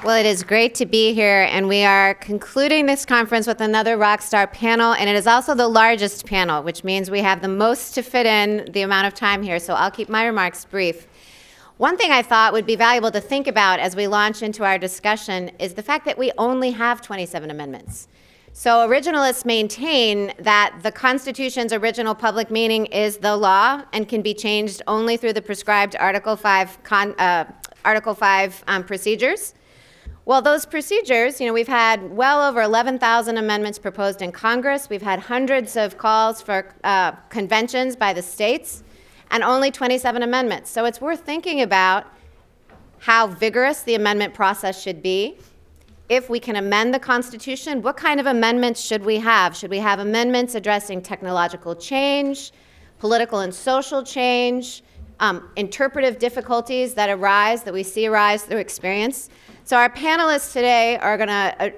Well, it is great to be here, and we are concluding this conference with another Rockstar panel, and it is also the largest panel, which means we have the most to fit in the amount of time here, so I'll keep my remarks brief. One thing I thought would be valuable to think about as we launch into our discussion is the fact that we only have 27 amendments. So originalists maintain that the Constitution's original public meaning is the law and can be changed only through the prescribed Article 5 procedures. Well, those procedures, we've had well over 11,000 amendments proposed in Congress. We've had hundreds of calls for conventions by the states, and only 27 amendments. So it's worth thinking about how vigorous the amendment process should be. If we can amend the Constitution, what kind of amendments should we have? Should we have amendments addressing technological change, political and social change, interpretive difficulties that we see arise through experience? So our panelists today are going to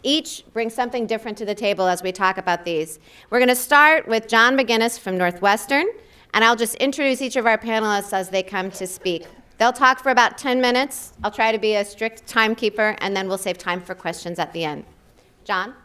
each bring something different to the table as we talk about these. We're going to start with John McGinnis from Northwestern, and I'll just introduce each of our panelists as they come to speak. They'll talk for about 10 minutes. I'll try to be a strict timekeeper, and then we'll save time for questions at the end. John?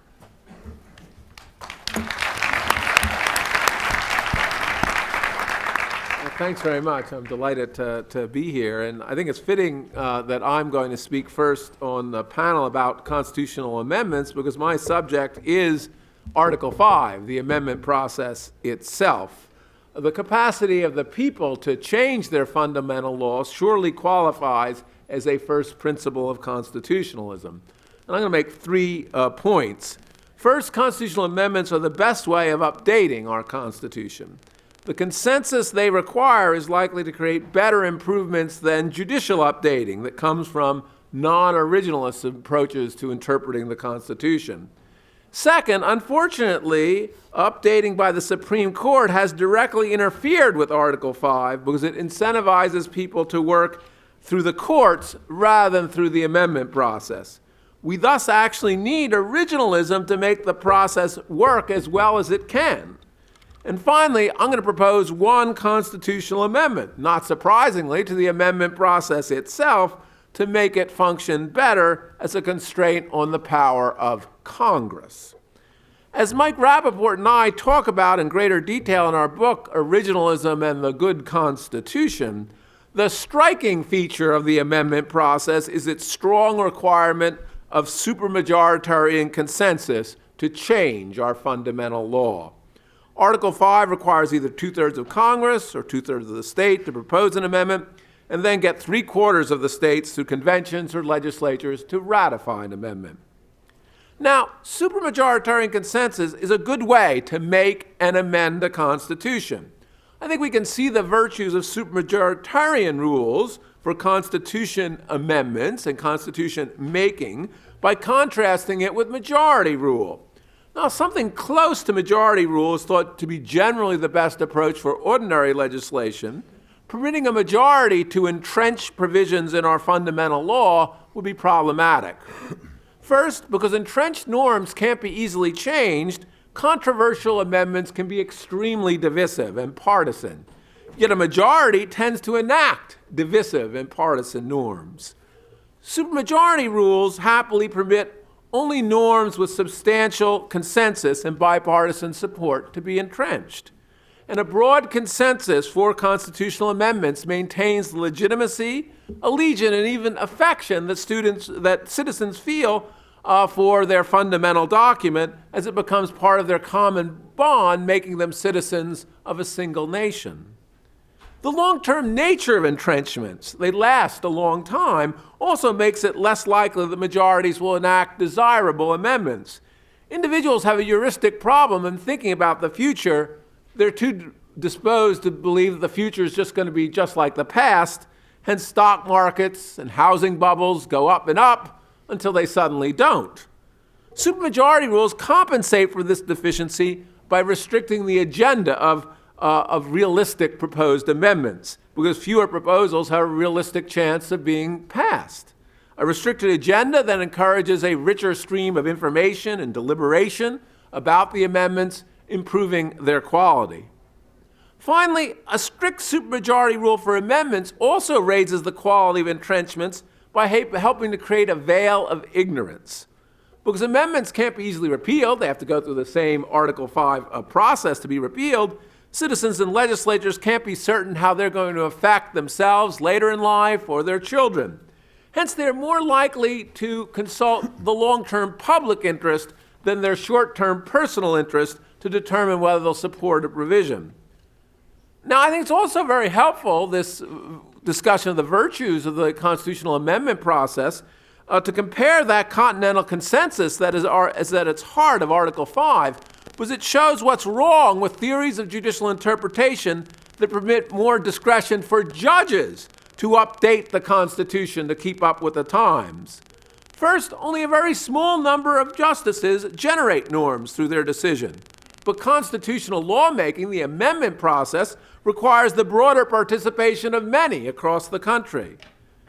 Thanks very much. I'm delighted to be here. And I think it's fitting that I'm going to speak first on the panel about constitutional amendments because my subject is Article 5, the amendment process itself. The capacity of the people to change their fundamental laws surely qualifies as a first principle of constitutionalism. And I'm going to make 3 points. First, constitutional amendments are the best way of updating our Constitution. The consensus they require is likely to create better improvements than judicial updating that comes from non-originalist approaches to interpreting the Constitution. Second, unfortunately, updating by the Supreme Court has directly interfered with Article 5 because it incentivizes people to work through the courts rather than through the amendment process. We thus actually need originalism to make the process work as well as it can. And finally, I'm going to propose one constitutional amendment, not surprisingly, to the amendment process itself to make it function better as a constraint on the power of Congress. As Mike Rappaport and I talk about in greater detail in our book, Originalism and the Good Constitution, the striking feature of the amendment process is its strong requirement of supermajoritarian consensus to change our fundamental law. Article 5 requires either 2/3 of Congress or 2/3 of the state to propose an amendment, and then get 3/4 of the states through conventions or legislatures to ratify an amendment. Now, supermajoritarian consensus is a good way to make and amend the Constitution. I think we can see the virtues of supermajoritarian rules for Constitution amendments and Constitution making by contrasting it with majority rule. Now, something close to majority rule is thought to be generally the best approach for ordinary legislation. Permitting a majority to entrench provisions in our fundamental law would be problematic. First, because entrenched norms can't be easily changed, controversial amendments can be extremely divisive and partisan. Yet a majority tends to enact divisive and partisan norms. Supermajority rules happily permit only norms with substantial consensus and bipartisan support to be entrenched. And a broad consensus for constitutional amendments maintains the legitimacy, allegiance, and even affection that citizens feel for their fundamental document as it becomes part of their common bond, making them citizens of a single nation. The long-term nature of entrenchments, they last a long time, also makes it less likely that majorities will enact desirable amendments. Individuals have a heuristic problem in thinking about the future. They're too disposed to believe that the future is just going to be just like the past, hence stock markets and housing bubbles go up and up until they suddenly don't. Supermajority rules compensate for this deficiency by restricting the agenda of realistic proposed amendments, because fewer proposals have a realistic chance of being passed. A restricted agenda then encourages a richer stream of information and deliberation about the amendments, improving their quality. Finally, a strict supermajority rule for amendments also raises the quality of entrenchments by helping to create a veil of ignorance. Because amendments can't be easily repealed, they have to go through the same Article 5 process to be repealed. Citizens and legislatures can't be certain how they're going to affect themselves later in life or their children. Hence, they're more likely to consult the long-term public interest than their short-term personal interest to determine whether they'll support a provision. Now, I think it's also very helpful, this discussion of the virtues of the constitutional amendment process, to compare that continental consensus that is at its heart of Article 5, because it shows what's wrong with theories of judicial interpretation that permit more discretion for judges to update the Constitution to keep up with the times. First, only a very small number of justices generate norms through their decision. But constitutional lawmaking, the amendment process, requires the broader participation of many across the country.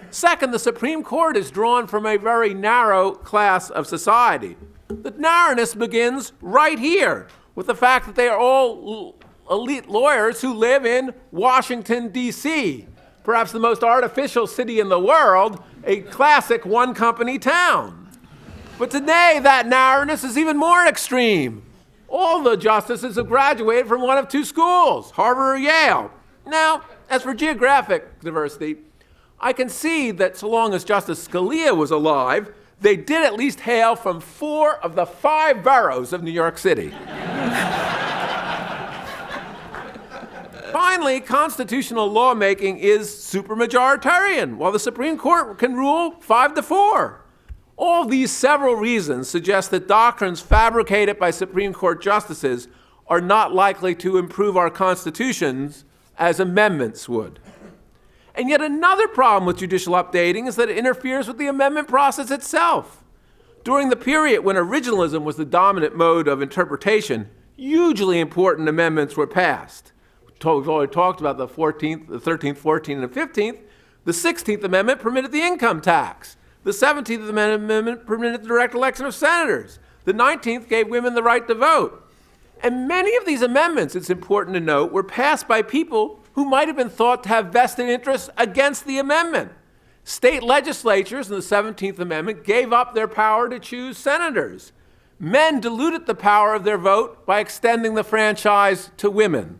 Second, the Supreme Court is drawn from a very narrow class of society. The narrowness begins right here with the fact that they are all elite lawyers who live in Washington, D.C., perhaps the most artificial city in the world, a classic one-company town. But today, that narrowness is even more extreme. All the justices have graduated from one of two schools, Harvard or Yale. Now, as for geographic diversity, I can see that so long as Justice Scalia was alive, they did at least hail from 4 of the 5 boroughs of New York City. Finally, constitutional lawmaking is supermajoritarian, while the Supreme Court can rule 5-4. All these several reasons suggest that doctrines fabricated by Supreme Court justices are not likely to improve our constitutions as amendments would. And yet another problem with judicial updating is that it interferes with the amendment process itself. During the period when originalism was the dominant mode of interpretation, hugely important amendments were passed. We've already talked about the 13th, 14th, and the 15th. The 16th Amendment permitted the income tax. The 17th Amendment permitted the direct election of senators. The 19th gave women the right to vote. And many of these amendments, it's important to note, were passed by people who might have been thought to have vested interests against the amendment. State legislatures in the 17th Amendment gave up their power to choose senators. Men diluted the power of their vote by extending the franchise to women.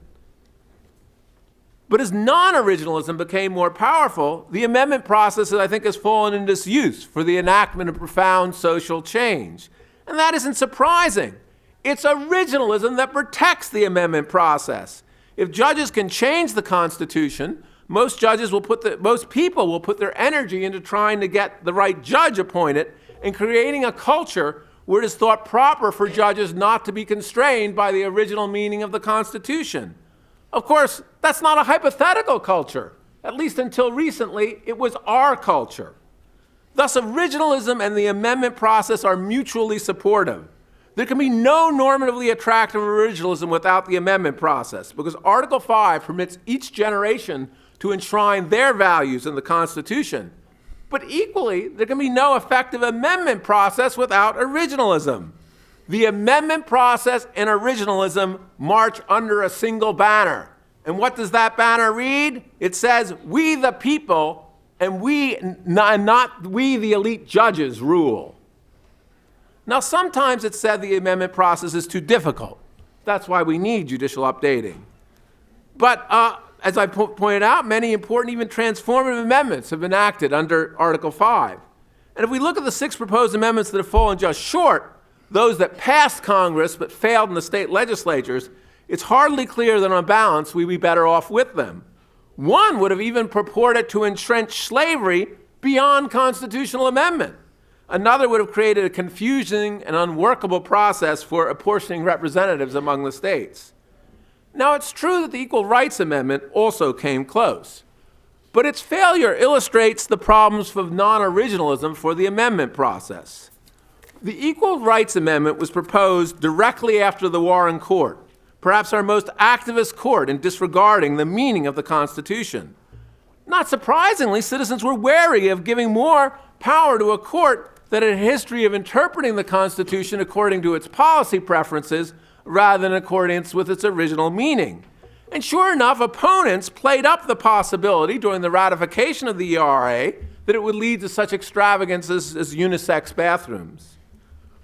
But as non-originalism became more powerful, the amendment process, I think, has fallen into disuse for the enactment of profound social change. And that isn't surprising. It's originalism that protects the amendment process. If judges can change the Constitution, most people will put their energy into trying to get the right judge appointed and creating a culture where it is thought proper for judges not to be constrained by the original meaning of the Constitution. Of course, that's not a hypothetical culture. At least until recently, it was our culture. Thus, originalism and the amendment process are mutually supportive. There can be no normatively attractive originalism without the amendment process, because Article 5 permits each generation to enshrine their values in the Constitution. But equally, there can be no effective amendment process without originalism. The amendment process and originalism march under a single banner. And what does that banner read? It says, "We the people, and not we the elite judges rule." Now, sometimes it's said the amendment process is too difficult. That's why we need judicial updating. But as I pointed out, many important, even transformative amendments have been enacted under Article 5. And if we look at the 6 proposed amendments that have fallen just short, those that passed Congress but failed in the state legislatures, it's hardly clear that on balance we'd be better off with them. One would have even purported to entrench slavery beyond constitutional amendment. Another would have created a confusing and unworkable process for apportioning representatives among the states. Now, it's true that the Equal Rights Amendment also came close, but its failure illustrates the problems of non-originalism for the amendment process. The Equal Rights Amendment was proposed directly after the Warren Court, perhaps our most activist court in disregarding the meaning of the Constitution. Not surprisingly, citizens were wary of giving more power to a court that had a history of interpreting the Constitution according to its policy preferences rather than in accordance with its original meaning. And sure enough, opponents played up the possibility during the ratification of the ERA that it would lead to such extravagances as unisex bathrooms.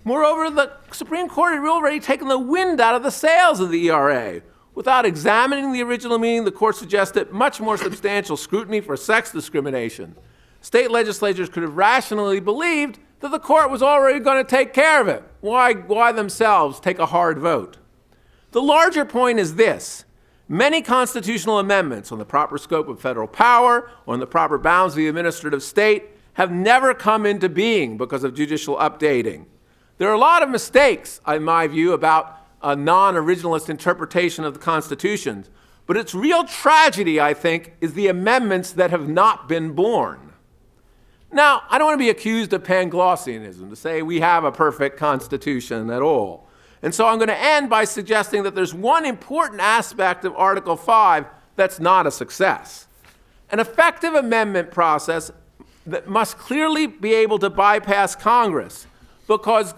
Moreover, the Supreme Court had already taken the wind out of the sails of the ERA. Without examining the original meaning, the court suggested much more substantial scrutiny for sex discrimination. State legislatures could have rationally believed that the court was already going to take care of it. Why themselves take a hard vote? The larger point is this. Many constitutional amendments on the proper scope of federal power, or on the proper bounds of the administrative state, have never come into being because of judicial updating. There are a lot of mistakes, in my view, about a non-originalist interpretation of the Constitution, but its real tragedy, I think, is the amendments that have not been born. Now, I don't want to be accused of Panglossianism, to say we have a perfect Constitution at all. And so I'm going to end by suggesting that there's one important aspect of Article 5 that's not a success. An effective amendment process that must clearly be able to bypass Congress, because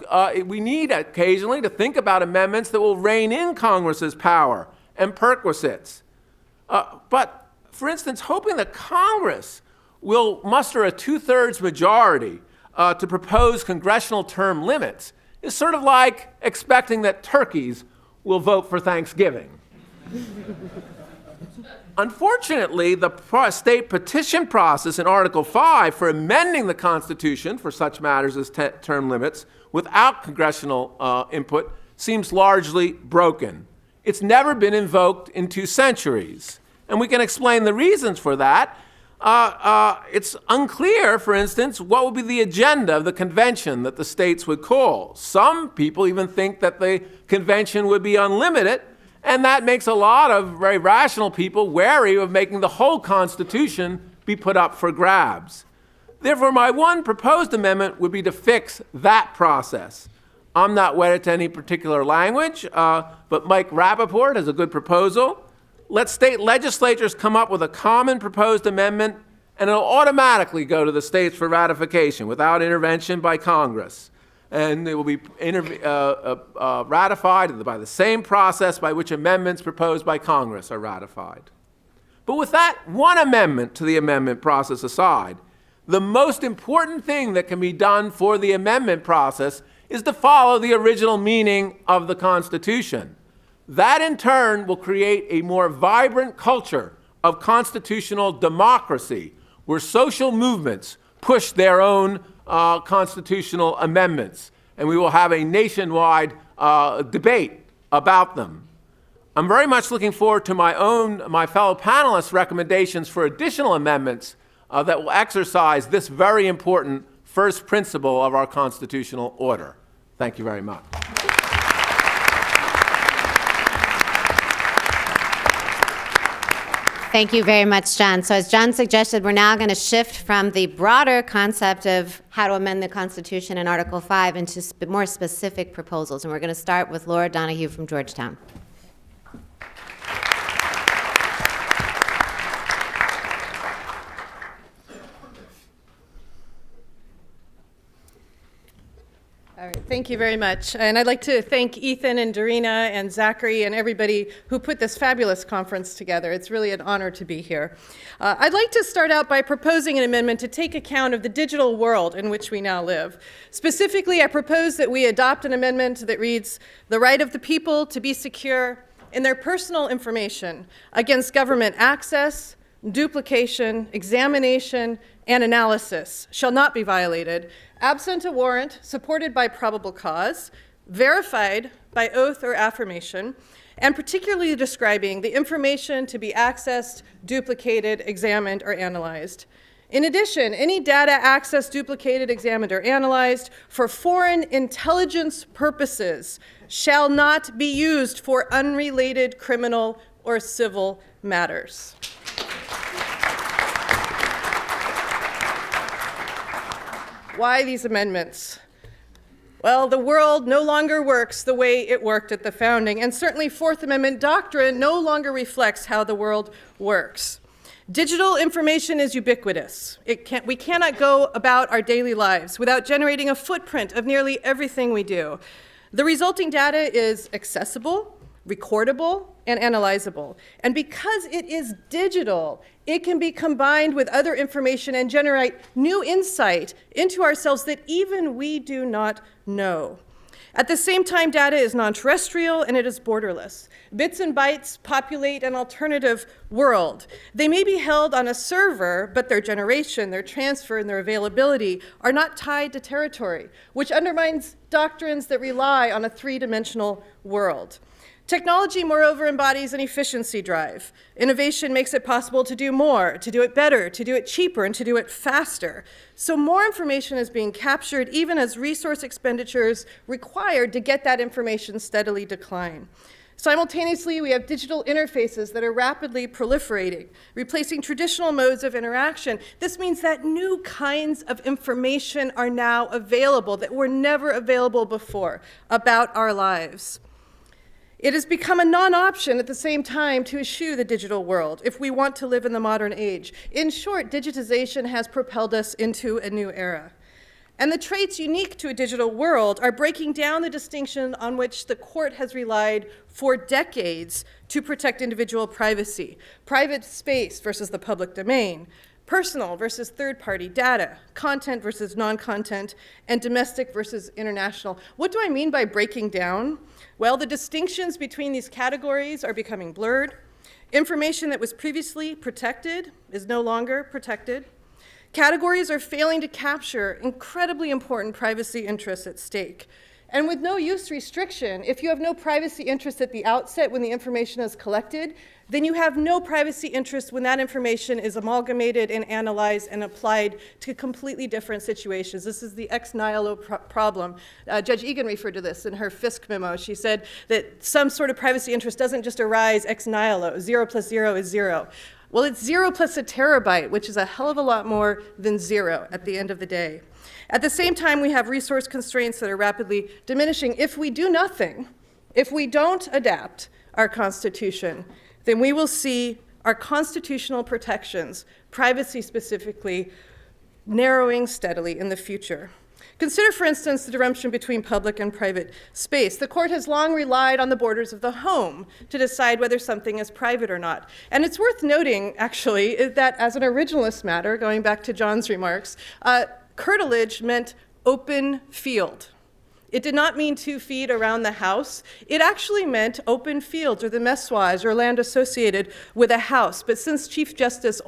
we need occasionally to think about amendments that will rein in Congress's power and perquisites. But, for instance, hoping that Congress will muster a two-thirds majority to propose congressional term limits is sort of like expecting that turkeys will vote for Thanksgiving. Unfortunately, the state petition process in Article 5 for amending the Constitution for such matters as term limits without congressional input seems largely broken. It's never been invoked in 2 centuries. And we can explain the reasons for that. It's unclear, for instance, what would be the agenda of the convention that the states would call. Some people even think that the convention would be unlimited, and that makes a lot of very rational people wary of making the whole Constitution be put up for grabs. Therefore, my one proposed amendment would be to fix that process. I'm not wedded to any particular language, but Mike Rappaport has a good proposal. Let state legislatures come up with a common proposed amendment, and it'll automatically go to the states for ratification without intervention by Congress. And it will be ratified by the same process by which amendments proposed by Congress are ratified. But with that one amendment to the amendment process aside, the most important thing that can be done for the amendment process is to follow the original meaning of the Constitution. That, in turn, will create a more vibrant culture of constitutional democracy, where social movements push their own constitutional amendments, and we will have a nationwide debate about them. I'm very much looking forward to my fellow panelists' recommendations for additional amendments that will exercise this very important first principle of our constitutional order. Thank you very much. Thank you very much, John. So as John suggested, we're now going to shift from the broader concept of how to amend the Constitution in Article 5 into more specific proposals. And we're going to start with Laura Donohue from Georgetown. All right, thank you very much. And I'd like to thank Ethan and Darina and Zachary and everybody who put this fabulous conference together. It's really an honor to be here. I'd like to start out by proposing an amendment to take account of the digital world in which we now live. Specifically, I propose that we adopt an amendment that reads, "The right of the people to be secure in their personal information against government access, duplication, examination, and analysis shall not be violated, absent a warrant supported by probable cause, verified by oath or affirmation, and particularly describing the information to be accessed, duplicated, examined, or analyzed. In addition, any data accessed, duplicated, examined, or analyzed for foreign intelligence purposes shall not be used for unrelated criminal or civil matters." Why these amendments? Well, the world no longer works the way it worked at the founding, and certainly Fourth Amendment doctrine no longer reflects how the world works. Digital information is ubiquitous. We cannot go about our daily lives without generating a footprint of nearly everything we do. The resulting data is accessible, recordable, and analyzable. And because it is digital, it can be combined with other information and generate new insight into ourselves that even we do not know. At the same time, data is non-terrestrial and it is borderless. Bits and bytes populate an alternative world. They may be held on a server, but their generation, their transfer, and their availability are not tied to territory, which undermines doctrines that rely on a three-dimensional world. Technology, moreover, embodies an efficiency drive. Innovation makes it possible to do more, to do it better, to do it cheaper, and to do it faster. So more information is being captured, even as resource expenditures required to get that information steadily decline. Simultaneously, we have digital interfaces that are rapidly proliferating, replacing traditional modes of interaction. This means that new kinds of information are now available that were never available before about our lives. It has become a non-option at the same time to eschew the digital world if we want to live in the modern age. In short, digitization has propelled us into a new era. And the traits unique to a digital world are breaking down the distinction on which the court has relied for decades to protect individual privacy. Private space versus the public domain, personal versus third-party data, content versus non-content, and domestic versus international. What do I mean by breaking down? Well, the distinctions between these categories are becoming blurred. Information that was previously protected is no longer protected. Categories are failing to capture incredibly important privacy interests at stake. And with no use restriction, if you have no privacy interest at the outset when the information is collected, then you have no privacy interest when that information is amalgamated and analyzed and applied to completely different situations. This is the ex nihilo problem. Judge Egan referred to this in her Fisk memo. She said that some sort of privacy interest doesn't just arise ex nihilo. 0 plus 0 is 0. Well, it's 0 plus a terabyte, which is a hell of a lot more than 0 at the end of the day. At the same time, we have resource constraints that are rapidly diminishing. If we do nothing, if we don't adapt our Constitution, then we will see our constitutional protections, privacy specifically, narrowing steadily in the future. Consider, for instance, the distinction between public and private space. The court has long relied on the borders of the home to decide whether something is private or not. And it's worth noting, actually, that as an originalist matter, going back to John's remarks, curtilage meant open field. It did not mean 2 feet around the house. It actually meant open fields or the messuage or land associated with a house. But since Chief Justice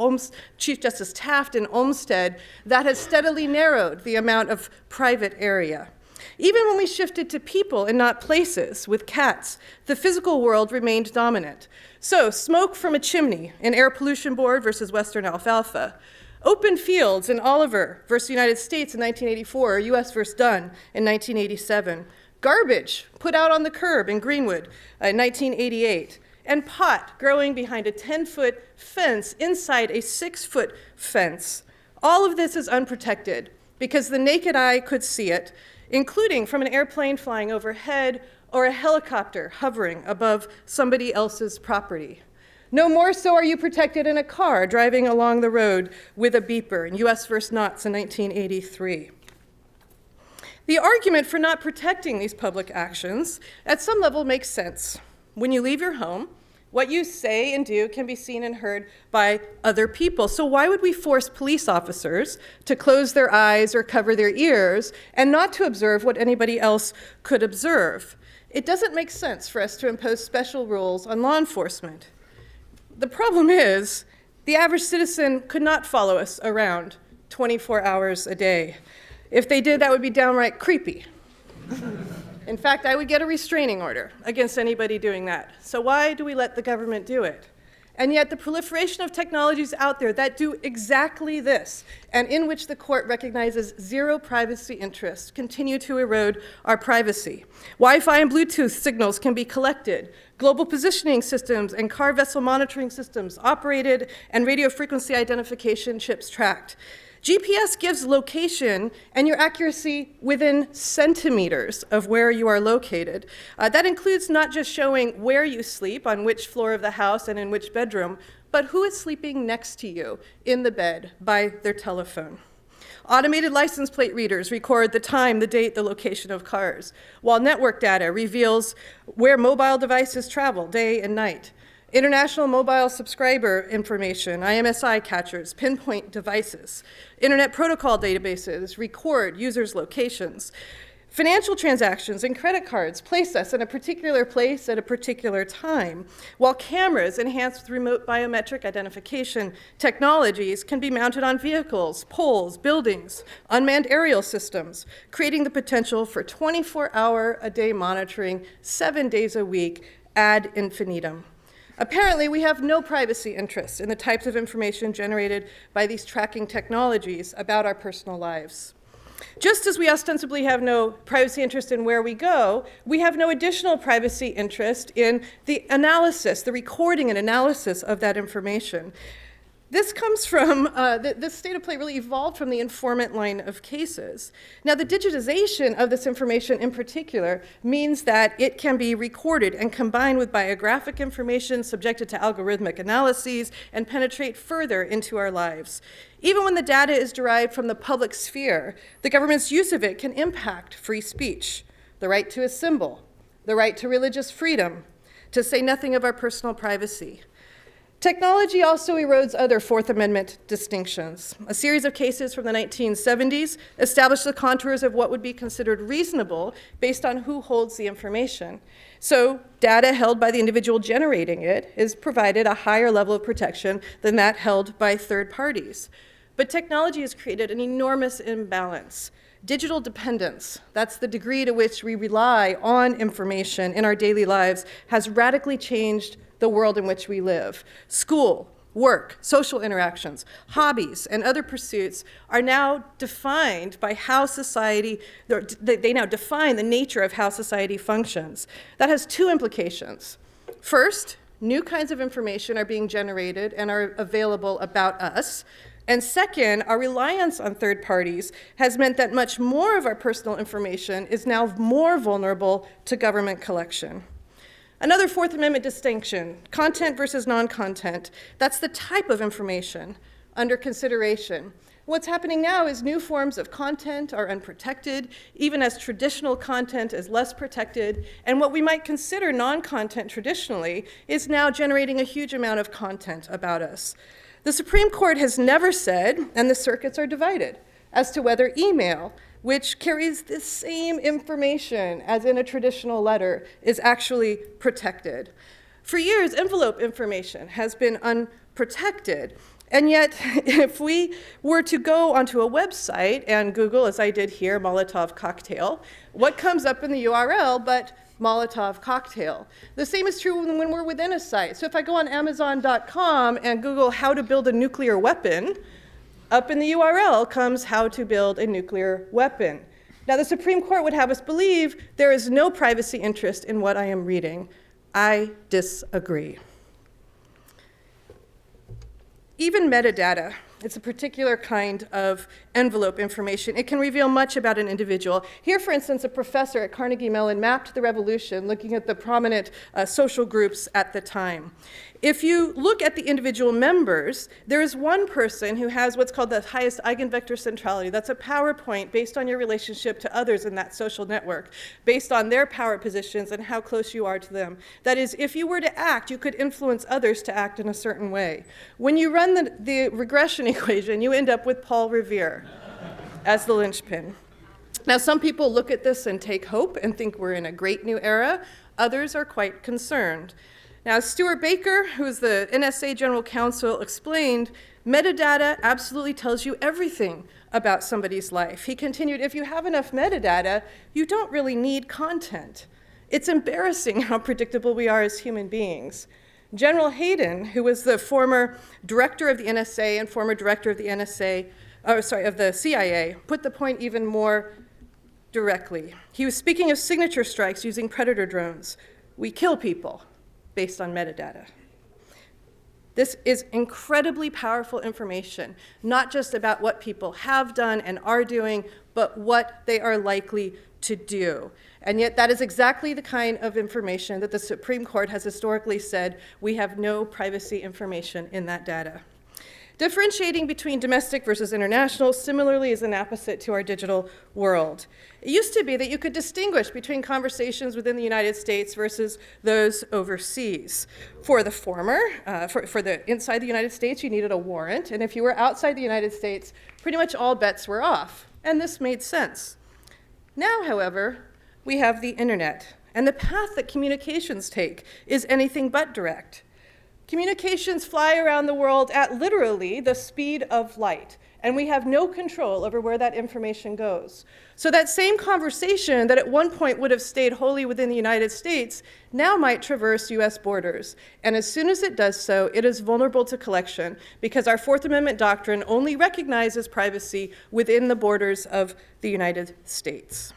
Taft in Olmsted, that has steadily narrowed the amount of private area. Even when we shifted to people and not places with cats, the physical world remained dominant. So smoke from a chimney in Air Pollution Board versus Western Alfalfa. Open fields in Oliver versus United States in 1984, or U.S. versus Dunn in 1987. Garbage put out on the curb in Greenwood in 1988. And pot growing behind a 10-foot fence inside a 6-foot fence. All of this is unprotected because the naked eye could see it, including from an airplane flying overhead or a helicopter hovering above somebody else's property. No more so are you protected in a car driving along the road with a beeper in U.S. versus Knotts in 1983. The argument for not protecting these public actions at some level makes sense. When you leave your home, what you say and do can be seen and heard by other people. So why would we force police officers to close their eyes or cover their ears and not to observe what anybody else could observe? It doesn't make sense for us to impose special rules on law enforcement. The problem is, the average citizen could not follow us around 24 hours a day. If they did, that would be downright creepy. In fact, I would get a restraining order against anybody doing that. So why do we let the government do it? And yet the proliferation of technologies out there that do exactly this, and in which the court recognizes zero privacy interest, continue to erode our privacy. Wi-Fi and Bluetooth signals can be collected. Global positioning systems and car vessel monitoring systems operated, and radio frequency identification chips tracked. GPS gives location and your accuracy within centimeters of where you are located. That includes not just showing where you sleep, on which floor of the house and in which bedroom, but who is sleeping next to you in the bed by their telephone. Automated license plate readers record the time, the date, the location of cars, while network data reveals where mobile devices travel day and night. international mobile subscriber information, IMSI catchers, pinpoint devices, internet protocol databases, record users' locations. Financial transactions and credit cards place us in a particular place at a particular time, while cameras enhanced with remote biometric identification technologies can be mounted on vehicles, poles, buildings, unmanned aerial systems, creating the potential for 24-hour-a-day monitoring, 7 days a week, ad infinitum. Apparently, we have no privacy interest in the types of information generated by these tracking technologies about our personal lives. Just as we ostensibly have no privacy interest in where we go, we have no additional privacy interest in the analysis, the recording and analysis of that information. This comes from, this state of play really evolved from the informant line of cases. Now, the digitization of this information in particular means that it can be recorded and combined with biographic information subjected to algorithmic analyses and penetrate further into our lives. Even when the data is derived from the public sphere, the government's use of it can impact free speech, the right to assemble, the right to religious freedom, to say nothing of our personal privacy. Technology also erodes other Fourth Amendment distinctions. A series of cases from the 1970s established the contours of what would be considered reasonable based on who holds the information. So data held by the individual generating it is provided a higher level of protection than that held by third parties. But technology has created an enormous imbalance. Digital dependence, that's the degree to which we rely on information in our daily lives, has radically changed the world in which we live. School, work, social interactions, hobbies, and other pursuits are now defined by how society, they now define the nature of how society functions. That has two implications. First, new kinds of information are being generated and are available about us. And second, our reliance on third parties has meant that much more of our personal information is now more vulnerable to government collection. Another Fourth Amendment distinction, content versus non-content, that's the type of information under consideration. What's happening now is new forms of content are unprotected, even as traditional content is less protected, and what we might consider non-content traditionally is now generating a huge amount of content about us. The Supreme Court has never said, and the circuits are divided, as to whether email, which carries the same information as in a traditional letter, is actually protected. For years, envelope information has been unprotected, and yet if we were to go onto a website and Google, as I did here, Molotov cocktail, what comes up in the URL but Molotov cocktail? The same is true when we're within a site. So if I go on Amazon.com and Google how to build a nuclear weapon, up in the URL comes how to build a nuclear weapon. Now, the Supreme Court would have us believe there is no privacy interest in what I am reading. I disagree. Even metadata, it's a particular kind of envelope information. It can reveal much about an individual. Here, for instance, a professor at Carnegie Mellon mapped the revolution looking at the prominent social groups at the time. If you look at the individual members, there is one person who has what's called the highest eigenvector centrality. That's a power point based on your relationship to others in that social network, based on their power positions and how close you are to them. That is, if you were to act, you could influence others to act in a certain way. When you run the regression equation, you end up with Paul Revere as the linchpin. Now, some people look at this and take hope and think we're in a great new era. Others are quite concerned. Now, Stuart Baker, who is the NSA General Counsel, explained, metadata absolutely tells you everything about somebody's life. He continued, if you have enough metadata, you don't really need content. It's embarrassing how predictable we are as human beings. General Hayden, who was the former director of the NSA and former director of the of the CIA, put the point even more directly. He was speaking of signature strikes using predator drones. We kill people based on metadata. This is incredibly powerful information, not just about what people have done and are doing, but what they are likely to do. And yet that is exactly the kind of information that the Supreme Court has historically said we have no privacy information in that data. Differentiating between domestic versus international similarly is an apposite to our digital world. It used to be that you could distinguish between conversations within the United States versus those overseas. For the former, for the inside the United States, you needed a warrant, and if you were outside the United States, pretty much all bets were off, and this made sense. Now, however, we have the internet, and the path that communications take is anything but direct. Communications fly around the world at literally the speed of light, and we have no control over where that information goes. So that same conversation that at one point would have stayed wholly within the United States now might traverse US borders. And as soon as it does so, it is vulnerable to collection because our Fourth Amendment doctrine only recognizes privacy within the borders of the United States.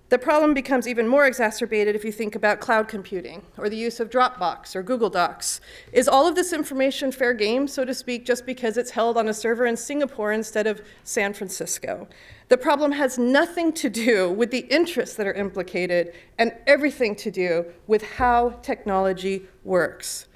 The problem becomes even more exacerbated if you think about cloud computing or the use of Dropbox or Google Docs. Is all of this information fair game, so to speak, just because it's held on a server in Singapore instead of San Francisco? The problem has nothing to do with the interests that are implicated and everything to do with how technology works.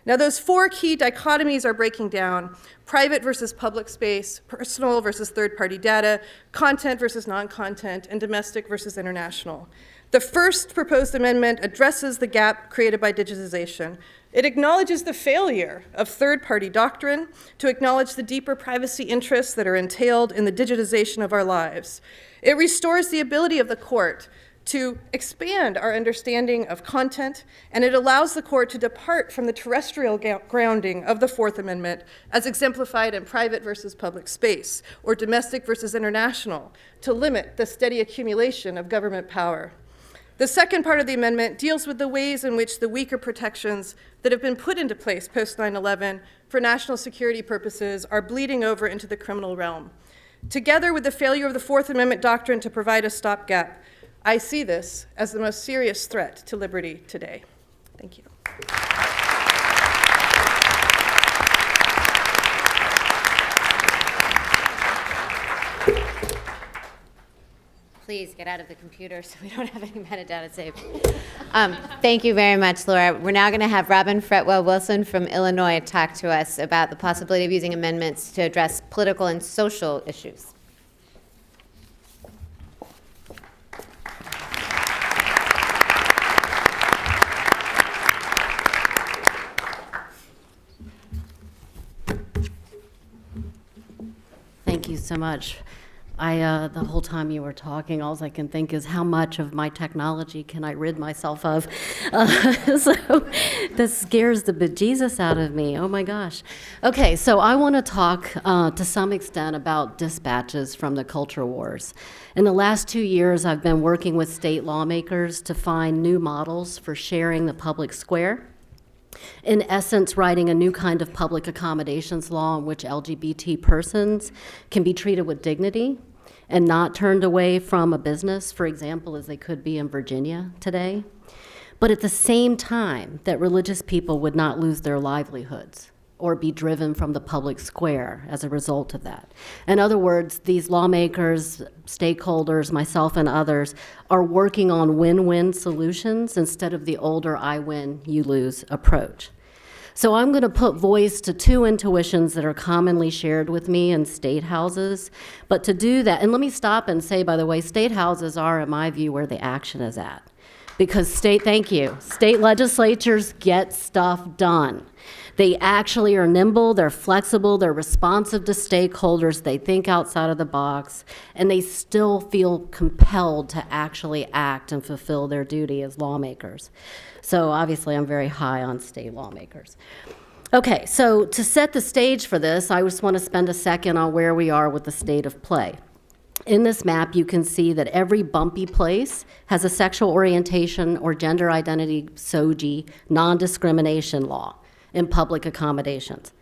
Now, those four key dichotomies are breaking down: private versus public space, personal versus third-party data, content versus non-content, and domestic versus international. The first proposed amendment addresses the gap created by digitization. It acknowledges the failure of third-party doctrine to acknowledge the deeper privacy interests that are entailed in the digitization of our lives. It restores the ability of the court to expand our understanding of content, and it allows the court to depart from the terrestrial grounding of the Fourth Amendment as exemplified in private versus public space, or domestic versus international, to limit the steady accumulation of government power. The second part of the amendment deals with the ways in which the weaker protections that have been put into place post 9/11 for national security purposes are bleeding over into the criminal realm. Together with the failure of the Fourth Amendment doctrine to provide a stopgap, I see this as the most serious threat to liberty today. Thank you. Please get out of the computer so we don't have any metadata saved. Thank you very much, Laura. We're now going to have Robin Fretwell Wilson from Illinois talk to us about the possibility of using amendments to address political and social issues. Thank you so much. The whole time you were talking, all I can think is how much of my technology can I rid myself of? So this scares the bejesus out of me. Oh my gosh. Okay, so I want to talk to some extent about dispatches from the culture wars. In the last 2 years, I've been working with state lawmakers to find new models for sharing the public square. In essence, writing a new kind of public accommodations law in which LGBT persons can be treated with dignity and not turned away from a business, for example, as they could be in Virginia today, but at the same time that religious people would not lose their livelihoods or be driven from the public square as a result of that. In other words, these lawmakers, stakeholders, myself and others, are working on win-win solutions instead of the older I win, you lose approach. So I'm going to put voice to two intuitions that are commonly shared with me in state houses. But to do that, and let me stop and say, by the way, state houses are, in my view, where the action is at. Because state legislatures get stuff done. They actually are nimble, they're flexible, they're responsive to stakeholders, they think outside of the box, and they still feel compelled to actually act and fulfill their duty as lawmakers. So obviously I'm very high on state lawmakers. Okay, so to set the stage for this, I just want to spend a second on where we are with the state of play. In this map, you can see that every bumpy place has a sexual orientation or gender identity SOGI non-discrimination law in public accommodations.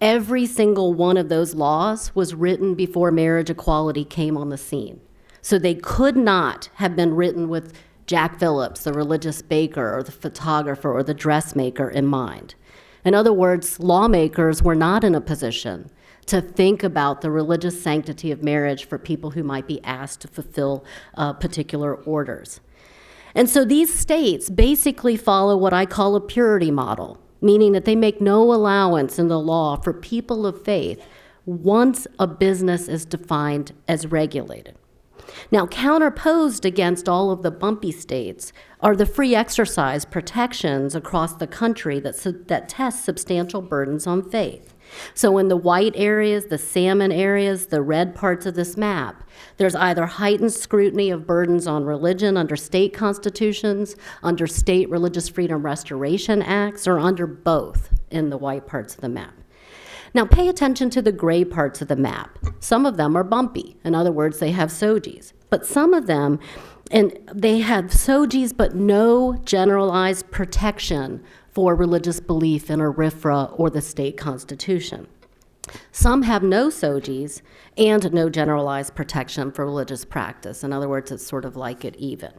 Every single one of those laws was written before marriage equality came on the scene. So they could not have been written with Jack Phillips, the religious baker or the photographer or the dressmaker in mind. In other words, lawmakers were not in a position to think about the religious sanctity of marriage for people who might be asked to fulfill particular orders. And so these states basically follow what I call a purity model, meaning that they make no allowance in the law for people of faith once a business is defined as regulated. Now, counterposed against all of the bumpy states are the free exercise protections across the country that test substantial burdens on faith. So in the white areas, the salmon areas, the red parts of this map, there's either heightened scrutiny of burdens on religion under state constitutions, under state religious freedom restoration acts, or under both in the white parts of the map. Now pay attention to the gray parts of the map. Some of them are bumpy. In other words, they have SOGIs. But some of them, and they have SOGIs but no generalized protection for religious belief in a RFRA or the state constitution. Some have no SOGIs and no generalized protection for religious practice. In other words, it's sort of like it even.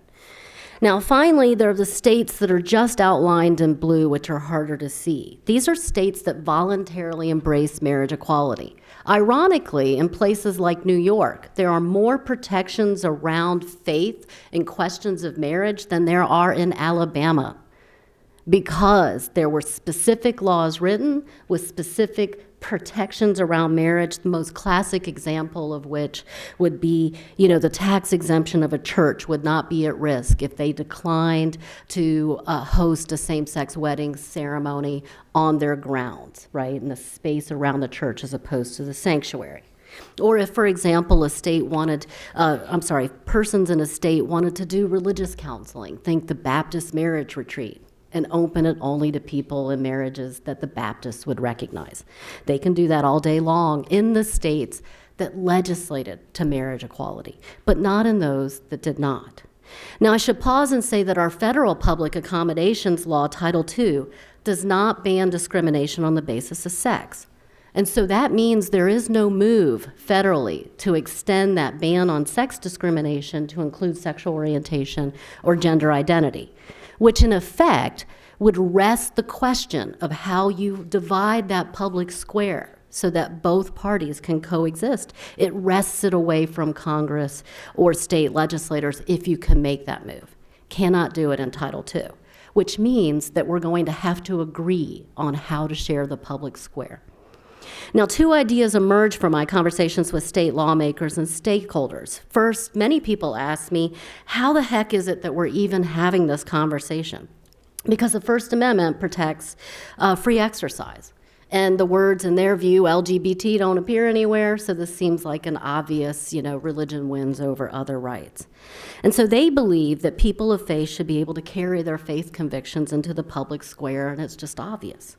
Now, finally, there are the states that are just outlined in blue, which are harder to see. These are states that voluntarily embrace marriage equality. Ironically, in places like New York, there are more protections around faith and questions of marriage than there are in Alabama, because there were specific laws written with specific protections around marriage, the most classic example of which would be, the tax exemption of a church would not be at risk if they declined to host a same-sex wedding ceremony on their grounds, right, in the space around the church as opposed to the sanctuary. Or if, for example, persons in a state wanted to do religious counseling, think the Baptist marriage retreat, and open it only to people in marriages that the Baptists would recognize. They can do that all day long in the states that legislated to marriage equality, but not in those that did not. Now, I should pause and say that our federal public accommodations law, Title II, does not ban discrimination on the basis of sex. And so that means there is no move federally to extend that ban on sex discrimination to include sexual orientation or gender identity, which in effect would rest the question of how you divide that public square so that both parties can coexist. It wrests it away from Congress or state legislators if you can make that move. Cannot do it in Title II, which means that we're going to have to agree on how to share the public square. Now, two ideas emerged from my conversations with state lawmakers and stakeholders. First, many people ask me, how the heck is it that we're even having this conversation? Because the First Amendment protects free exercise. And the words, in their view, LGBT don't appear anywhere, so this seems like an obvious, religion wins over other rights. And so they believe that people of faith should be able to carry their faith convictions into the public square, and it's just obvious.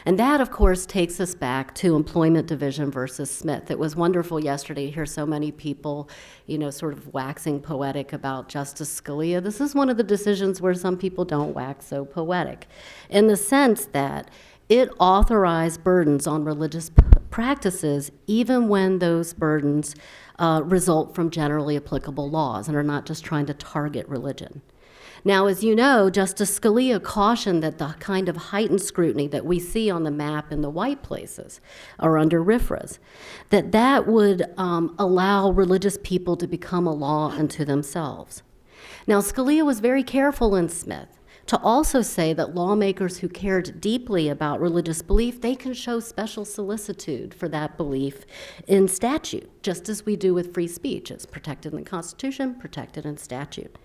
And that, of course, takes us back to Employment Division versus Smith. It was wonderful yesterday to hear so many people, sort of waxing poetic about Justice Scalia. This is one of the decisions where some people don't wax so poetic, in the sense that it authorized burdens on religious practices even when those burdens result from generally applicable laws and are not just trying to target religion. Now, as you know, Justice Scalia cautioned that the kind of heightened scrutiny that we see on the map in the white places or under RFRAs, that would allow religious people to become a law unto themselves. Now, Scalia was very careful in Smith to also say that lawmakers who cared deeply about religious belief, they can show special solicitude for that belief in statute, just as we do with free speech. It's protected in the Constitution, protected in statute.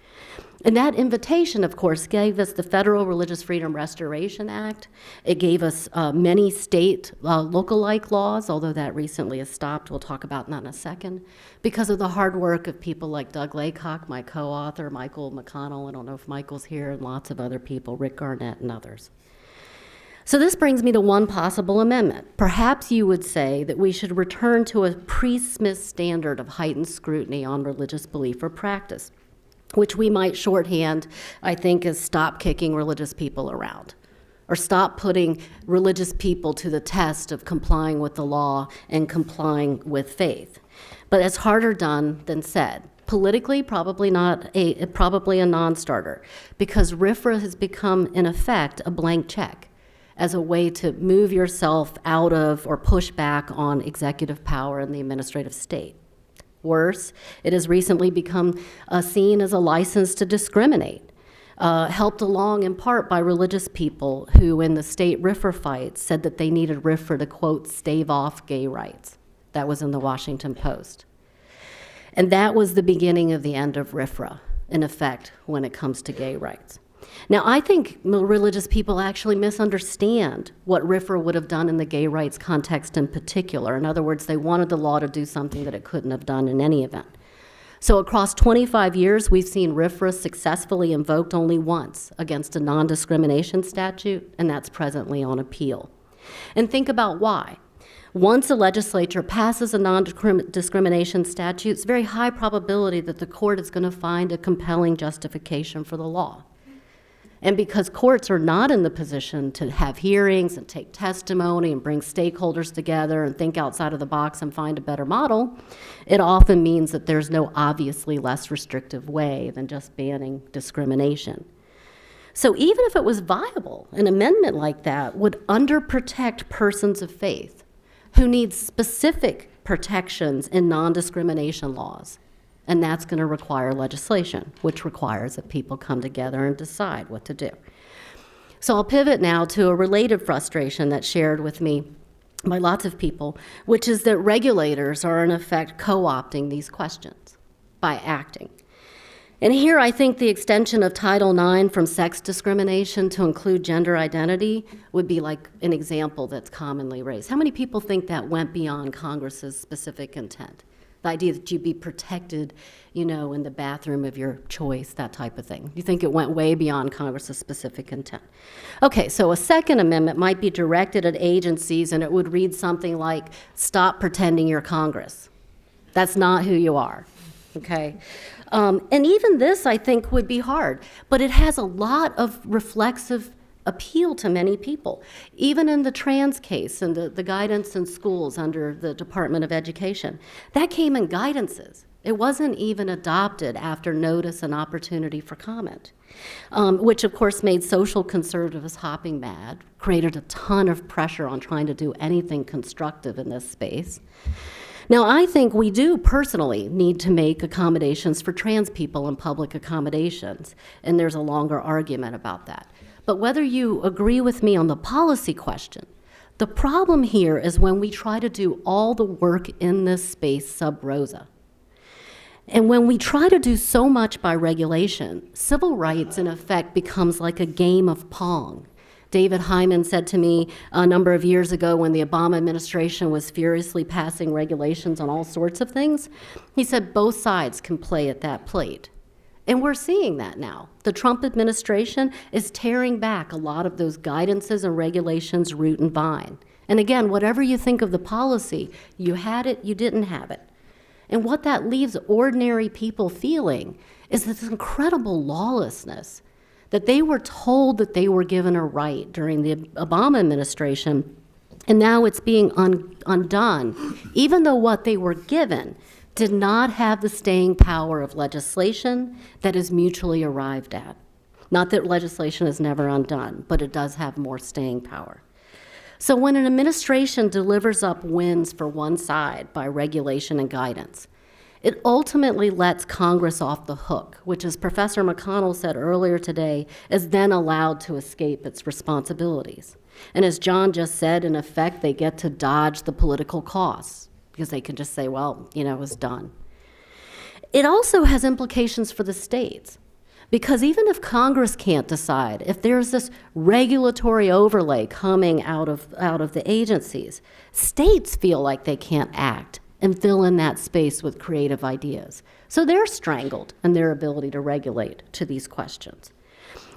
And that invitation, of course, gave us the Federal Religious Freedom Restoration Act. It gave us many state local-like laws, although that recently has stopped. We'll talk about that in a second, because of the hard work of people like Doug Laycock, my co-author, Michael McConnell, I don't know if Michael's here, and lots of other people, Rick Garnett and others. So this brings me to one possible amendment. Perhaps you would say that we should return to a pre-Smith standard of heightened scrutiny on religious belief or practice, which we might shorthand, I think, as stop kicking religious people around, or stop putting religious people to the test of complying with the law and complying with faith. But it's harder done than said. Politically, probably a non-starter, because RFRA has become, in effect, a blank check as a way to move yourself out of or push back on executive power in the administrative state. Worse, it has recently become seen as a license to discriminate. helped along in part by religious people who, in the state RFRA fights, said that they needed RFRA to, quote, stave off gay rights. That was in the Washington Post. And that was the beginning of the end of RFRA, in effect, when it comes to gay rights. Now, I think religious people actually misunderstand what RFRA would have done in the gay rights context in particular. In other words, they wanted the law to do something that it couldn't have done in any event. So across 25 years, we've seen RFRA successfully invoked only once against a non-discrimination statute, and that's presently on appeal. And think about why. Once a legislature passes a non-discrimination statute, it's very high probability that the court is going to find a compelling justification for the law. And because courts are not in the position to have hearings and take testimony and bring stakeholders together and think outside of the box and find a better model, it often means that there's no obviously less restrictive way than just banning discrimination. So even if it was viable, an amendment like that would underprotect persons of faith who need specific protections in non-discrimination laws. And that's going to require legislation, which requires that people come together and decide what to do. So I'll pivot now to a related frustration that's shared with me by lots of people, which is that regulators are in effect co-opting these questions by acting. And here I think the extension of Title IX from sex discrimination to include gender identity would be like an example that's commonly raised. How many people think that went beyond Congress's specific intent? The idea that you'd be protected, in the bathroom of your choice, that type of thing. You think it went way beyond Congress's specific intent. Okay, so a second amendment might be directed at agencies, and it would read something like, stop pretending you're Congress. That's not who you are, okay? And even this, I think, would be hard, but it has a lot of reflexive appeal to many people. Even in the trans case and the guidance in schools under the Department of Education, that came in guidances. It wasn't even adopted after notice and opportunity for comment, which of course made social conservatives hopping mad, created a ton of pressure on trying to do anything constructive in this space. Now, I think we do personally need to make accommodations for trans people in public accommodations, and there's a longer argument about that. But whether you agree with me on the policy question, the problem here is when we try to do all the work in this space sub rosa. And when we try to do so much by regulation, civil rights in effect becomes like a game of Pong. David Hyman said to me a number of years ago when the Obama administration was furiously passing regulations on all sorts of things, he said both sides can play at that plate. And we're seeing that now. The Trump administration is tearing back a lot of those guidances and regulations root and vine. And again, whatever you think of the policy, you had it, you didn't have it. And what that leaves ordinary people feeling is this incredible lawlessness, that they were told that they were given a right during the Obama administration, and now it's being undone, even though what they were given did not have the staying power of legislation that is mutually arrived at. Not that legislation is never undone, but it does have more staying power. So when an administration delivers up wins for one side by regulation and guidance, it ultimately lets Congress off the hook, which, as Professor McConnell said earlier today, is then allowed to escape its responsibilities. And as John just said, in effect, they get to dodge the political costs, because they can just say, well, it was done. It also has implications for the states, because even if Congress can't decide, if there's this regulatory overlay coming out of the agencies, states feel like they can't act and fill in that space with creative ideas. So they're strangled in their ability to regulate to these questions.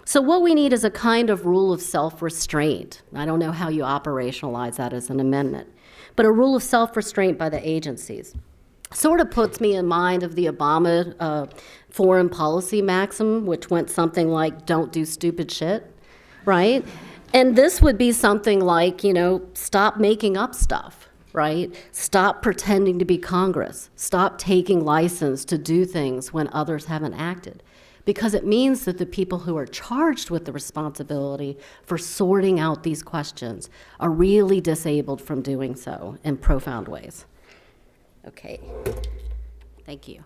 So what we need is a kind of rule of self-restraint. I don't know how you operationalize that as an amendment, but a rule of self-restraint by the agencies. Sort of puts me in mind of the Obama foreign policy maxim, which went something like, don't do stupid shit, right? And this would be something like, stop making up stuff, right? Stop pretending to be Congress. Stop taking license to do things when others haven't acted. Because it means that the people who are charged with the responsibility for sorting out these questions are really disabled from doing so in profound ways. Okay, thank you.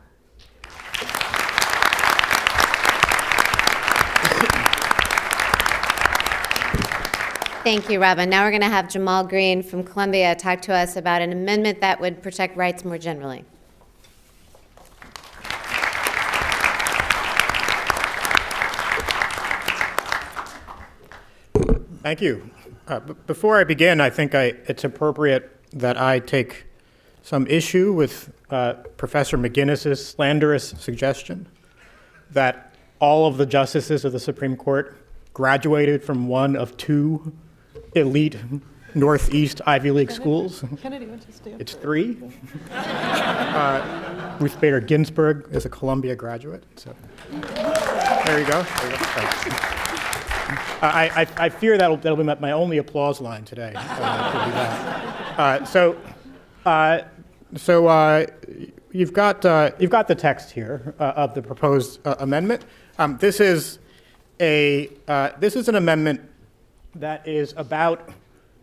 Thank you, Robin. Now we're going to have Jamal Greene from Columbia talk to us about an amendment that would protect rights more generally. Thank you. Before I begin, I think it's appropriate that I take some issue with Professor McGinnis's slanderous suggestion that all of the justices of the Supreme Court graduated from one of two elite Northeast Ivy League schools. Kennedy went to Stanford. It's three. Ruth Bader Ginsburg is a Columbia graduate. So there you go. There you go. I fear that'll be my only applause line today. You've got the text here of the proposed amendment. This is an amendment that is about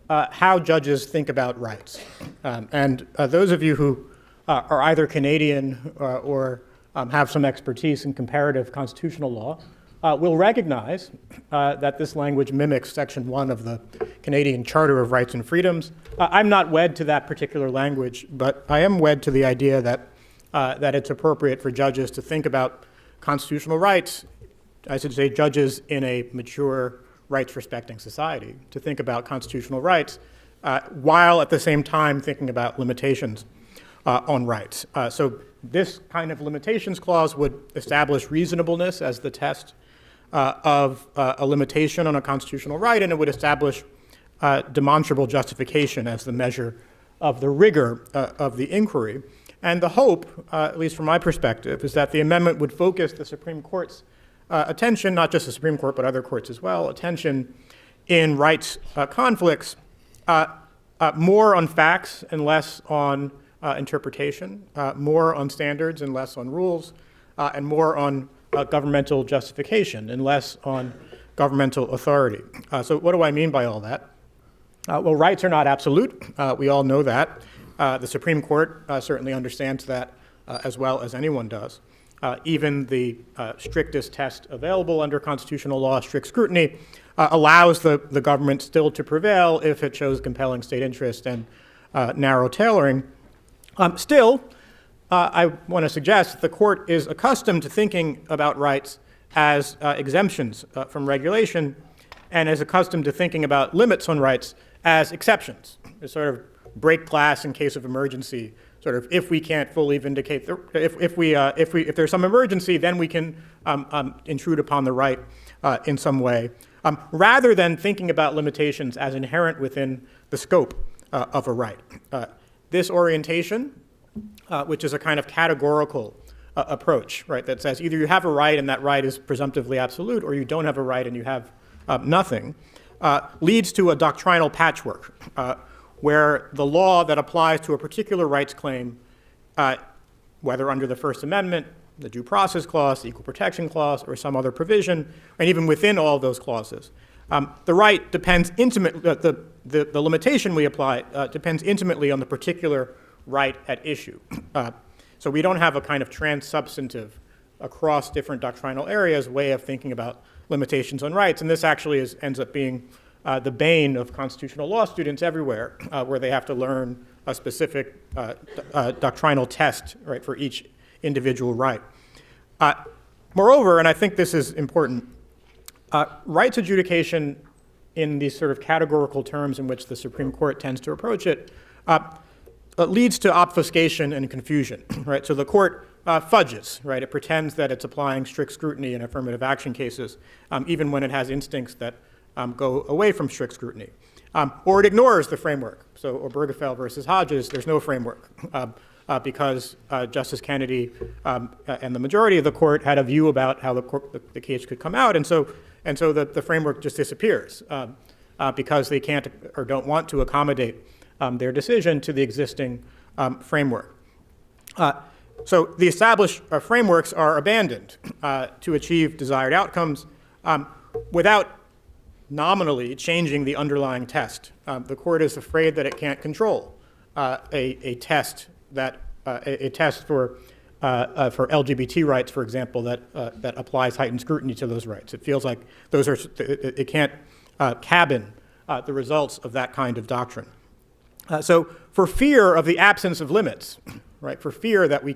how judges think about rights. And those of you who are either Canadian or have some expertise in comparative constitutional law will recognize that this language mimics Section 1 of the Canadian Charter of Rights and Freedoms. I'm not wed to that particular language, but I am wed to the idea that it's appropriate for judges to think about constitutional rights, I should say judges in a mature, rights-respecting society, to think about constitutional rights while at the same time thinking about limitations on rights. So this kind of limitations clause would establish reasonableness as the test of a limitation on a constitutional right, and it would establish demonstrable justification as the measure of the rigor of the inquiry. And the hope, at least from my perspective, is that the amendment would focus the Supreme Court's attention, not just the Supreme Court, but other courts as well, attention in rights conflicts, more on facts and less on interpretation, more on standards and less on rules, and more on governmental justification and less on governmental authority. So what do I mean by all that? Well, rights are not absolute. We all know that. The Supreme Court certainly understands that as well as anyone does. Even the strictest test available under constitutional law, strict scrutiny, allows the government still to prevail if it shows compelling state interest and narrow tailoring. Still, I want to suggest that the court is accustomed to thinking about rights as exemptions from regulation and is accustomed to thinking about limits on rights as exceptions, as sort of break glass in case of emergency. Sort of, if we can't fully vindicate, if there's some emergency, then we can intrude upon the right in some way, rather than thinking about limitations as inherent within the scope of a right. This orientation, which is a kind of categorical approach, right, that says either you have a right and that right is presumptively absolute, or you don't have a right and you have nothing, leads to a doctrinal patchwork, where the law that applies to a particular rights claim, whether under the First Amendment, the Due Process Clause, the Equal Protection Clause, or some other provision, and even within all of those clauses, the right depends intimately, the limitation we apply depends intimately on the particular right at issue. So we don't have a kind of trans-substantive across different doctrinal areas way of thinking about limitations on rights, and this actually ends up being the bane of constitutional law students everywhere, where they have to learn a specific doctrinal test, right, for each individual right. Moreover, and I think this is important, rights adjudication in these sort of categorical terms in which the Supreme Court tends to approach it leads to obfuscation and confusion, right? So the court fudges, right? It pretends that it's applying strict scrutiny in affirmative action cases, even when it has instincts that go away from strict scrutiny. Or it ignores the framework. So Obergefell versus Hodges, there's no framework because Justice Kennedy and the majority of the court had a view about how the case could come out, and so the framework just disappears because they can't or don't want to accommodate their decision to the existing framework. So the established frameworks are abandoned to achieve desired outcomes without nominally changing the underlying test. The court is afraid that it can't control a test for LGBT rights, for example, that applies heightened scrutiny to those rights. It feels like it can't cabin the results of that kind of doctrine. So for fear of the absence of limits, right, for fear that we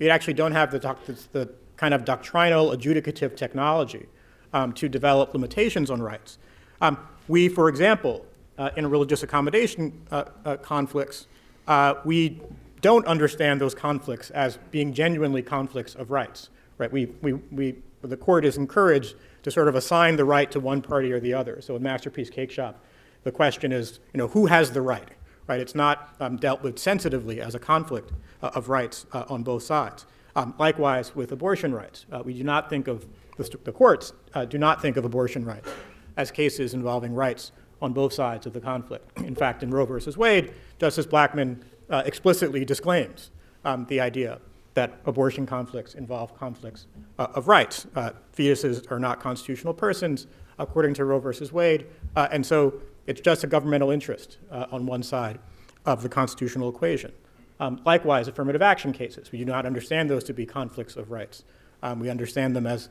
actually don't have the kind of doctrinal adjudicative technology to develop limitations on rights, we, for example, in religious accommodation conflicts, we don't understand those conflicts as being genuinely conflicts of rights, right? The court is encouraged to sort of assign the right to one party or the other. So in Masterpiece Cake Shop, the question is, who has the right, right? It's not dealt with sensitively as a conflict of rights on both sides. Likewise, with abortion rights, we do not think of, the courts do not think of abortion rights as cases involving rights on both sides of the conflict. In fact, in Roe versus Wade, Justice Blackmun explicitly disclaims the idea that abortion conflicts involve conflicts of rights. Fetuses are not constitutional persons, according to Roe versus Wade, and so it's just a governmental interest on one side of the constitutional equation. Likewise, affirmative action cases, we do not understand those to be conflicts of rights. We understand them as,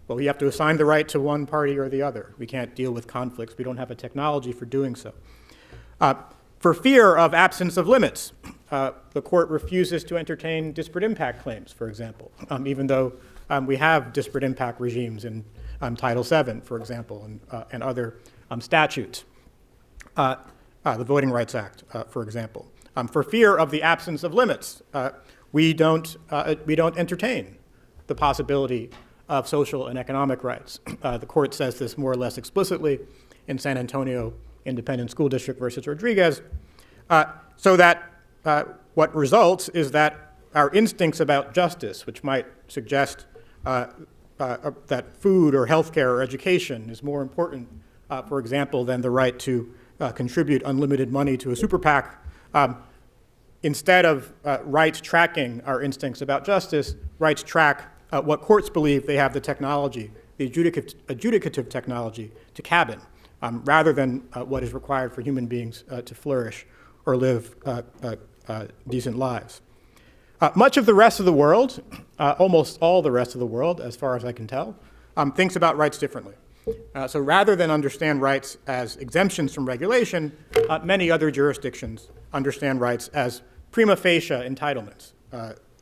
well, we have to assign the right to one party or the other. We can't deal with conflicts. We don't have a technology for doing so. For fear of absence of limits, the court refuses to entertain disparate impact claims, for example, even though we have disparate impact regimes in Title VII, for example, and other statutes. The Voting Rights Act, for example. For fear of the absence of limits, we don't entertain the possibility of social and economic rights. The court says this more or less explicitly in San Antonio Independent School District versus Rodriguez, so that what results is that our instincts about justice, which might suggest that food or healthcare or education is more important, for example, than the right to contribute unlimited money to a super PAC, instead of rights tracking our instincts about justice, rights track what courts believe they have the technology, the adjudicative technology to cabin, rather than what is required for human beings to flourish or live decent lives. Much of the rest of the world, almost all the rest of the world, as far as I can tell, thinks about rights differently. So rather than understand rights as exemptions from regulation, many other jurisdictions understand rights as prima facie entitlements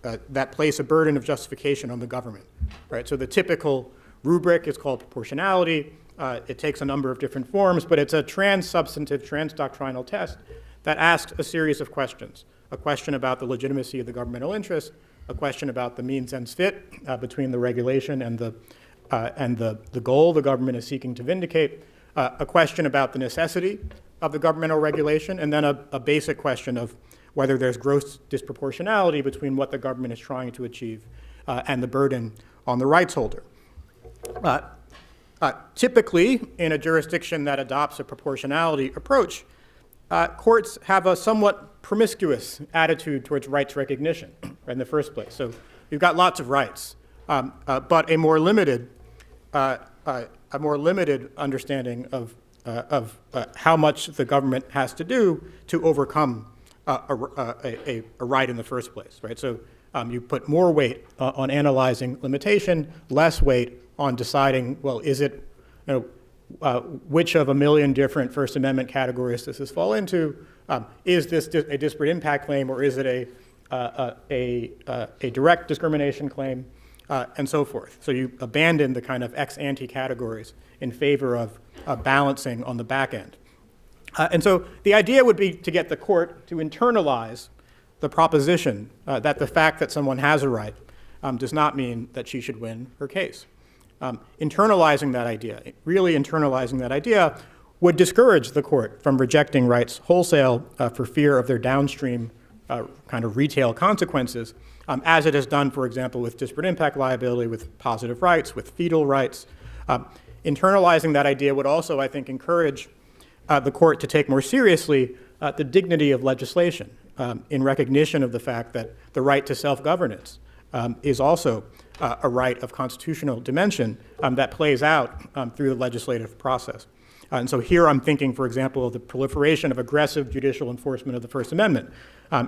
that place a burden of justification on the government. Right? So the typical rubric is called proportionality. It takes a number of different forms, but it's a trans-substantive, trans-doctrinal test that asks a series of questions. A question about the legitimacy of the governmental interest, a question about the means-ends fit between the regulation and the goal the government is seeking to vindicate, a question about the necessity of the governmental regulation, and then a basic question of whether there's gross disproportionality between what the government is trying to achieve and the burden on the rights holder. Typically, in a jurisdiction that adopts a proportionality approach, courts have a somewhat promiscuous attitude towards rights recognition in the first place. So you've got lots of rights, but a more limited understanding of how much the government has to do to overcome a right in the first place, right? So you put more weight on analyzing limitation, less weight on deciding, well, is it, which of a million different First Amendment categories does this fall into? Is this a disparate impact claim, or is it a direct discrimination claim, and so forth? So you abandon the kind of ex ante categories in favor of balancing on the back end. And so the idea would be to get the court to internalize the proposition that the fact that someone has a right does not mean that she should win her case. Internalizing that idea, really internalizing that idea, would discourage the court from rejecting rights wholesale for fear of their downstream kind of retail consequences, as it has done, for example, with disparate impact liability, with positive rights, with fetal rights. Internalizing that idea would also, I think, encourage the court to take more seriously the dignity of legislation in recognition of the fact that the right to self-governance is also a right of constitutional dimension that plays out through the legislative process. And so here I'm thinking, for example, of the proliferation of aggressive judicial enforcement of the First Amendment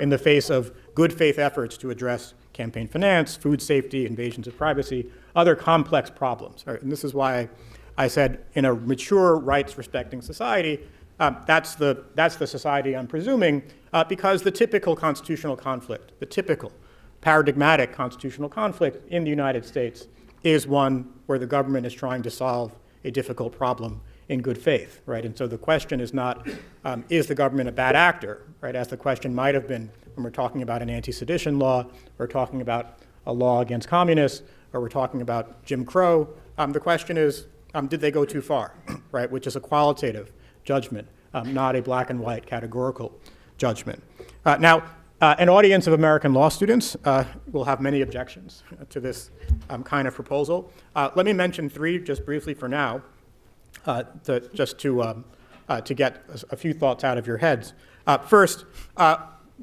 in the face of good faith efforts to address campaign finance, food safety, invasions of privacy, other complex problems. Right? And this is why I said in a mature rights-respecting society, that's the society I'm presuming, because the typical constitutional conflict, the typical paradigmatic constitutional conflict in the United States is one where the government is trying to solve a difficult problem in good faith, right? And so the question is not, is the government a bad actor, right? As the question might have been when we're talking about an anti-sedition law, or talking about a law against communists, or we're talking about Jim Crow. The question is, did they go too far, right? Which is a qualitative judgment, not a black and white categorical judgment. Now, an audience of American law students will have many objections to this kind of proposal. Let me mention three just briefly for now, to get a few thoughts out of your heads. First,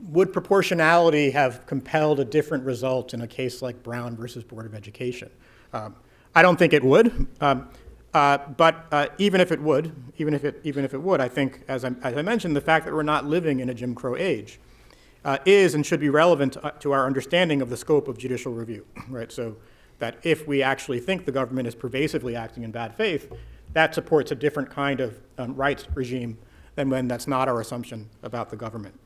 would proportionality have compelled a different result in a case like Brown versus Board of Education? I don't think it would, but even if it would, I think, as I mentioned, the fact that we're not living in a Jim Crow age is and should be relevant to our understanding of the scope of judicial review, right? So that if we actually think the government is pervasively acting in bad faith, that supports a different kind of rights regime than when that's not our assumption about the government.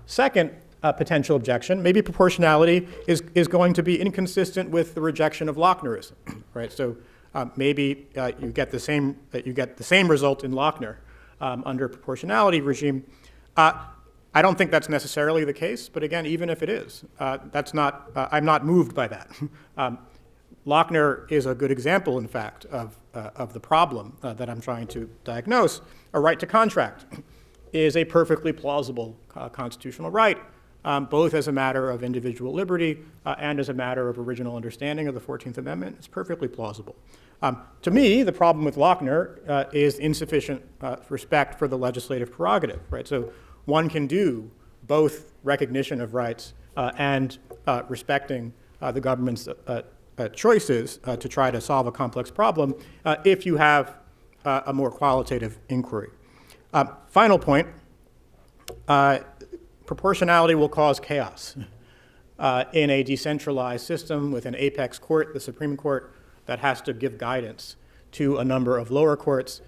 Second potential objection, maybe proportionality is going to be inconsistent with the rejection of Lochnerism, right? So maybe you get the same result in Lochner under a proportionality regime. I don't think that's necessarily the case, but again, even if it is, I'm not moved by that. Lochner is a good example, in fact, of the problem that I'm trying to diagnose. A right to contract is a perfectly plausible constitutional right, both as a matter of individual liberty and as a matter of original understanding of the 14th Amendment. It's perfectly plausible. To me, the problem with Lochner is insufficient respect for the legislative prerogative, right? So one can do both recognition of rights and respecting the government's choices to try to solve a complex problem if you have a more qualitative inquiry. Final point, proportionality will cause chaos in a decentralized system with an apex court, the Supreme Court, that has to give guidance to a number of lower courts.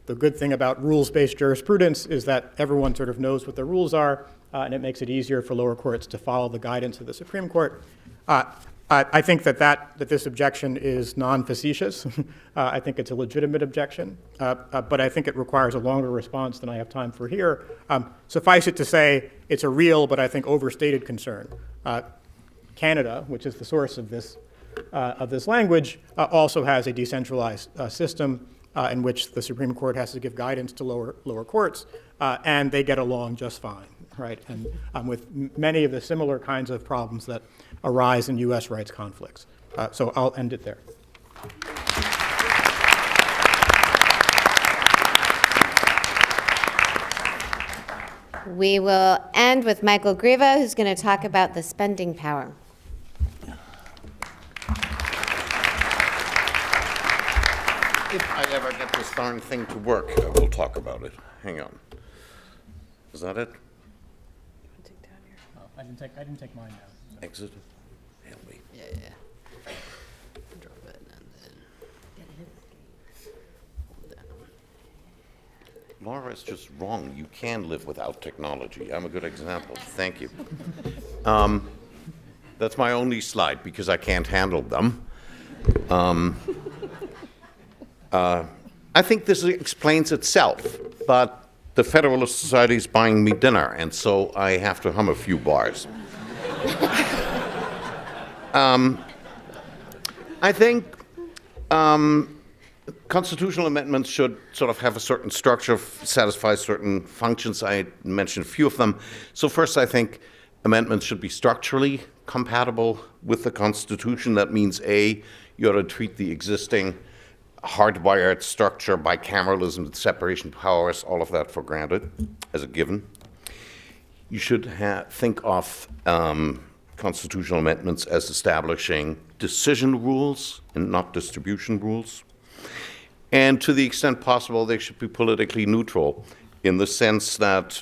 The good thing about rules-based jurisprudence is that everyone sort of knows what the rules are, and it makes it easier for lower courts to follow the guidance of the Supreme Court. I think that this objection is non-facetious. I think it's a legitimate objection, but I think it requires a longer response than I have time for here. Suffice it to say, it's a real but I think overstated concern. Canada, which is the source of this language, also has a decentralized system in which the Supreme Court has to give guidance to lower courts, and they get along just fine, right? And with many of the similar kinds of problems that arise in U.S. rights conflicts. So I'll end it there. We will end with Michael Greve, who's going to talk about the spending power. If I ever get this darn thing to work, I will talk about it. Hang on. Is that it? I didn't take mine now. Exit? Help me. Yeah. Drop it and then hold down. Laura is just wrong. You can live without technology. I'm a good example. Thank you. That's my only slide because I can't handle them. I think this explains itself, but the Federalist Society is buying me dinner, and so I have to hum a few bars. I think constitutional amendments should sort of have a certain structure, satisfy certain functions. I mentioned a few of them. So first, I think amendments should be structurally compatible with the Constitution. That means, A, you ought to treat the existing hardwired structure, bicameralism, separation of powers, all of that for granted as a given. You should think of constitutional amendments as establishing decision rules and not distribution rules. And to the extent possible, they should be politically neutral in the sense that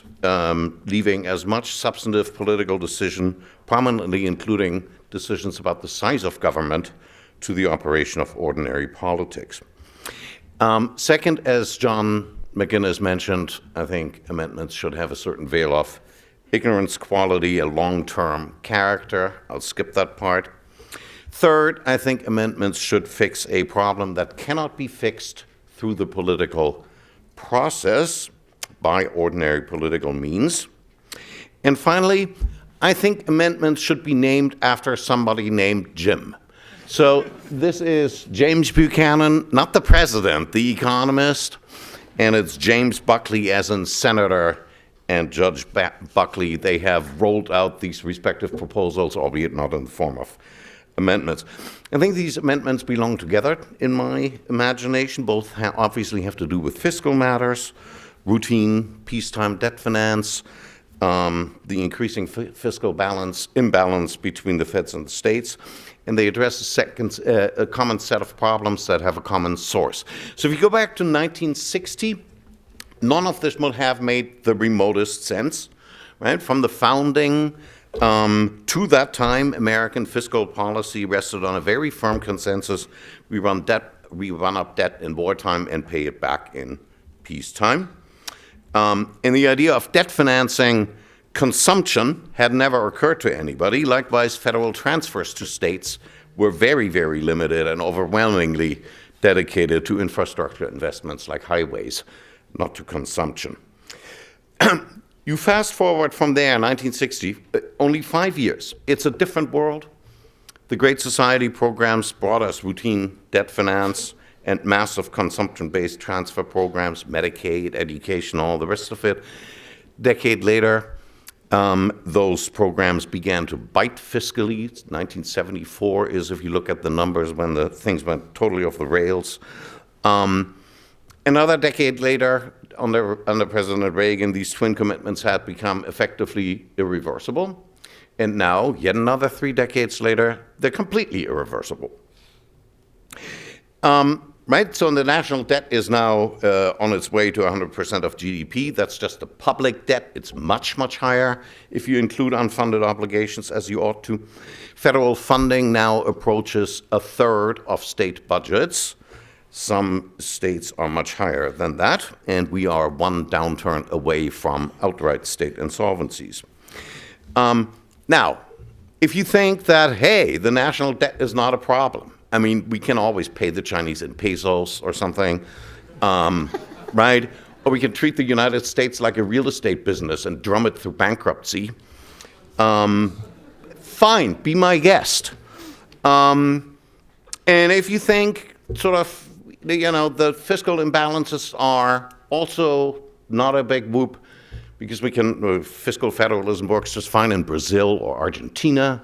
leaving as much substantive political decision, prominently including decisions about the size of government, to the operation of ordinary politics. Second, as John McGinnis mentioned, I think amendments should have a certain veil of ignorance quality, a long-term character. I'll skip that part. Third, I think amendments should fix a problem that cannot be fixed through the political process by ordinary political means. And finally, I think amendments should be named after somebody named Jim. So this is James Buchanan, not the president, the economist, and it's James Buckley as in senator and Judge Buckley. They have rolled out these respective proposals, albeit not in the form of amendments. I think these amendments belong together in my imagination. Both obviously have to do with fiscal matters, routine peacetime debt finance, the increasing fiscal imbalance between the feds and the states, and they address a common set of problems that have a common source. So if you go back to 1960, none of this would have made the remotest sense, right? From the founding to that time, American fiscal policy rested on a very firm consensus. We run up debt in wartime and pay it back in peacetime. And the idea of debt financing consumption had never occurred to anybody. Likewise, federal transfers to states were very, very limited and overwhelmingly dedicated to infrastructure investments like highways, not to consumption. You fast forward from there, 1960, only 5 years. It's a different world. The Great Society programs brought us routine debt finance and massive consumption-based transfer programs, Medicaid, education, all the rest of it. Decade later, those programs began to bite fiscally. 1974 is, if you look at the numbers, when the things went totally off the rails. Another decade later, under President Reagan, these twin commitments had become effectively irreversible. And now, yet another 3 decades later, they're completely irreversible. Right, so the national debt is now on its way to 100% of GDP. That's just the public debt. It's much, much higher if you include unfunded obligations, as you ought to. Federal funding now approaches a third of state budgets. Some states are much higher than that, and we are one downturn away from outright state insolvencies. Now, if you think that, hey, the national debt is not a problem, I mean, we can always pay the Chinese in pesos or something, right? Or we can treat the United States like a real estate business and drum it through bankruptcy. Fine, be my guest. And if you think sort of, the fiscal imbalances are also not a big whoop, because we can, fiscal federalism works just fine in Brazil or Argentina,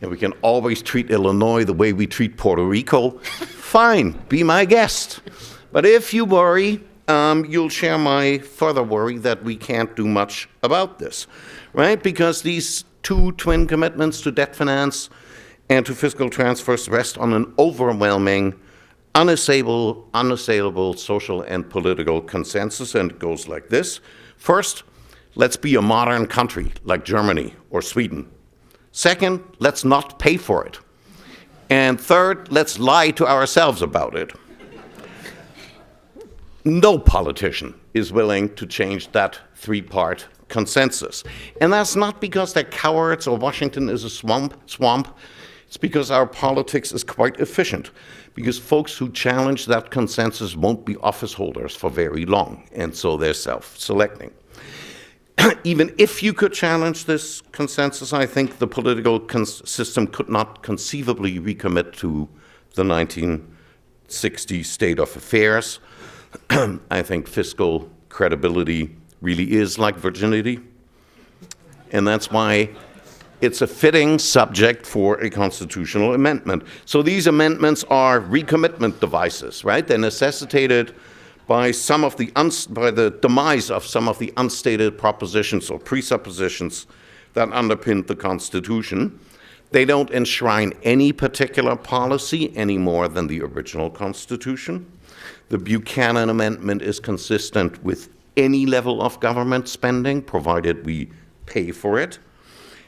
and we can always treat Illinois the way we treat Puerto Rico. Fine, be my guest. But if you worry, you'll share my further worry that we can't do much about this, right? Because these two twin commitments to debt finance and to fiscal transfers rest on an overwhelming, unassailable social and political consensus, and it goes like this. First, let's be a modern country like Germany or Sweden. Second, let's not pay for it. And third, let's lie to ourselves about it. No politician is willing to change that 3-part consensus. And that's not because they're cowards or Washington is a swamp. It's because our politics is quite efficient. Because folks who challenge that consensus won't be office holders for very long. And so they're self-selecting. Even if you could challenge this consensus, I think the political system could not conceivably recommit to the 1960 state of affairs. I think fiscal credibility really is like virginity. And that's why it's a fitting subject for a constitutional amendment. So these amendments are recommitment devices, right? They're necessitated by the demise of some of the unstated propositions or presuppositions that underpin the Constitution. They don't enshrine any particular policy any more than the original Constitution. The Buchanan Amendment is consistent with any level of government spending, provided we pay for it.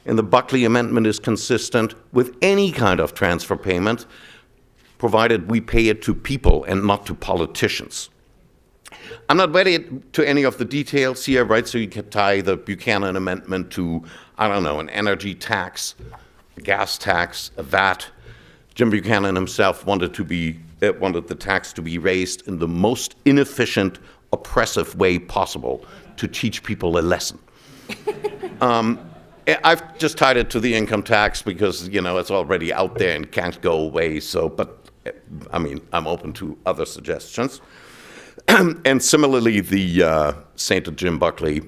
And the Buckley Amendment is consistent with any kind of transfer payment, provided we pay it to people and not to politicians. I'm not ready to any of the details here, right? So you can tie the Buchanan Amendment to, I don't know, an energy tax, a gas tax, a VAT. Jim Buchanan himself wanted the tax to be raised in the most inefficient, oppressive way possible to teach people a lesson. I've just tied it to the income tax because, it's already out there and can't go away. So, but I mean, I'm open to other suggestions. And similarly, the St. Jim Buckley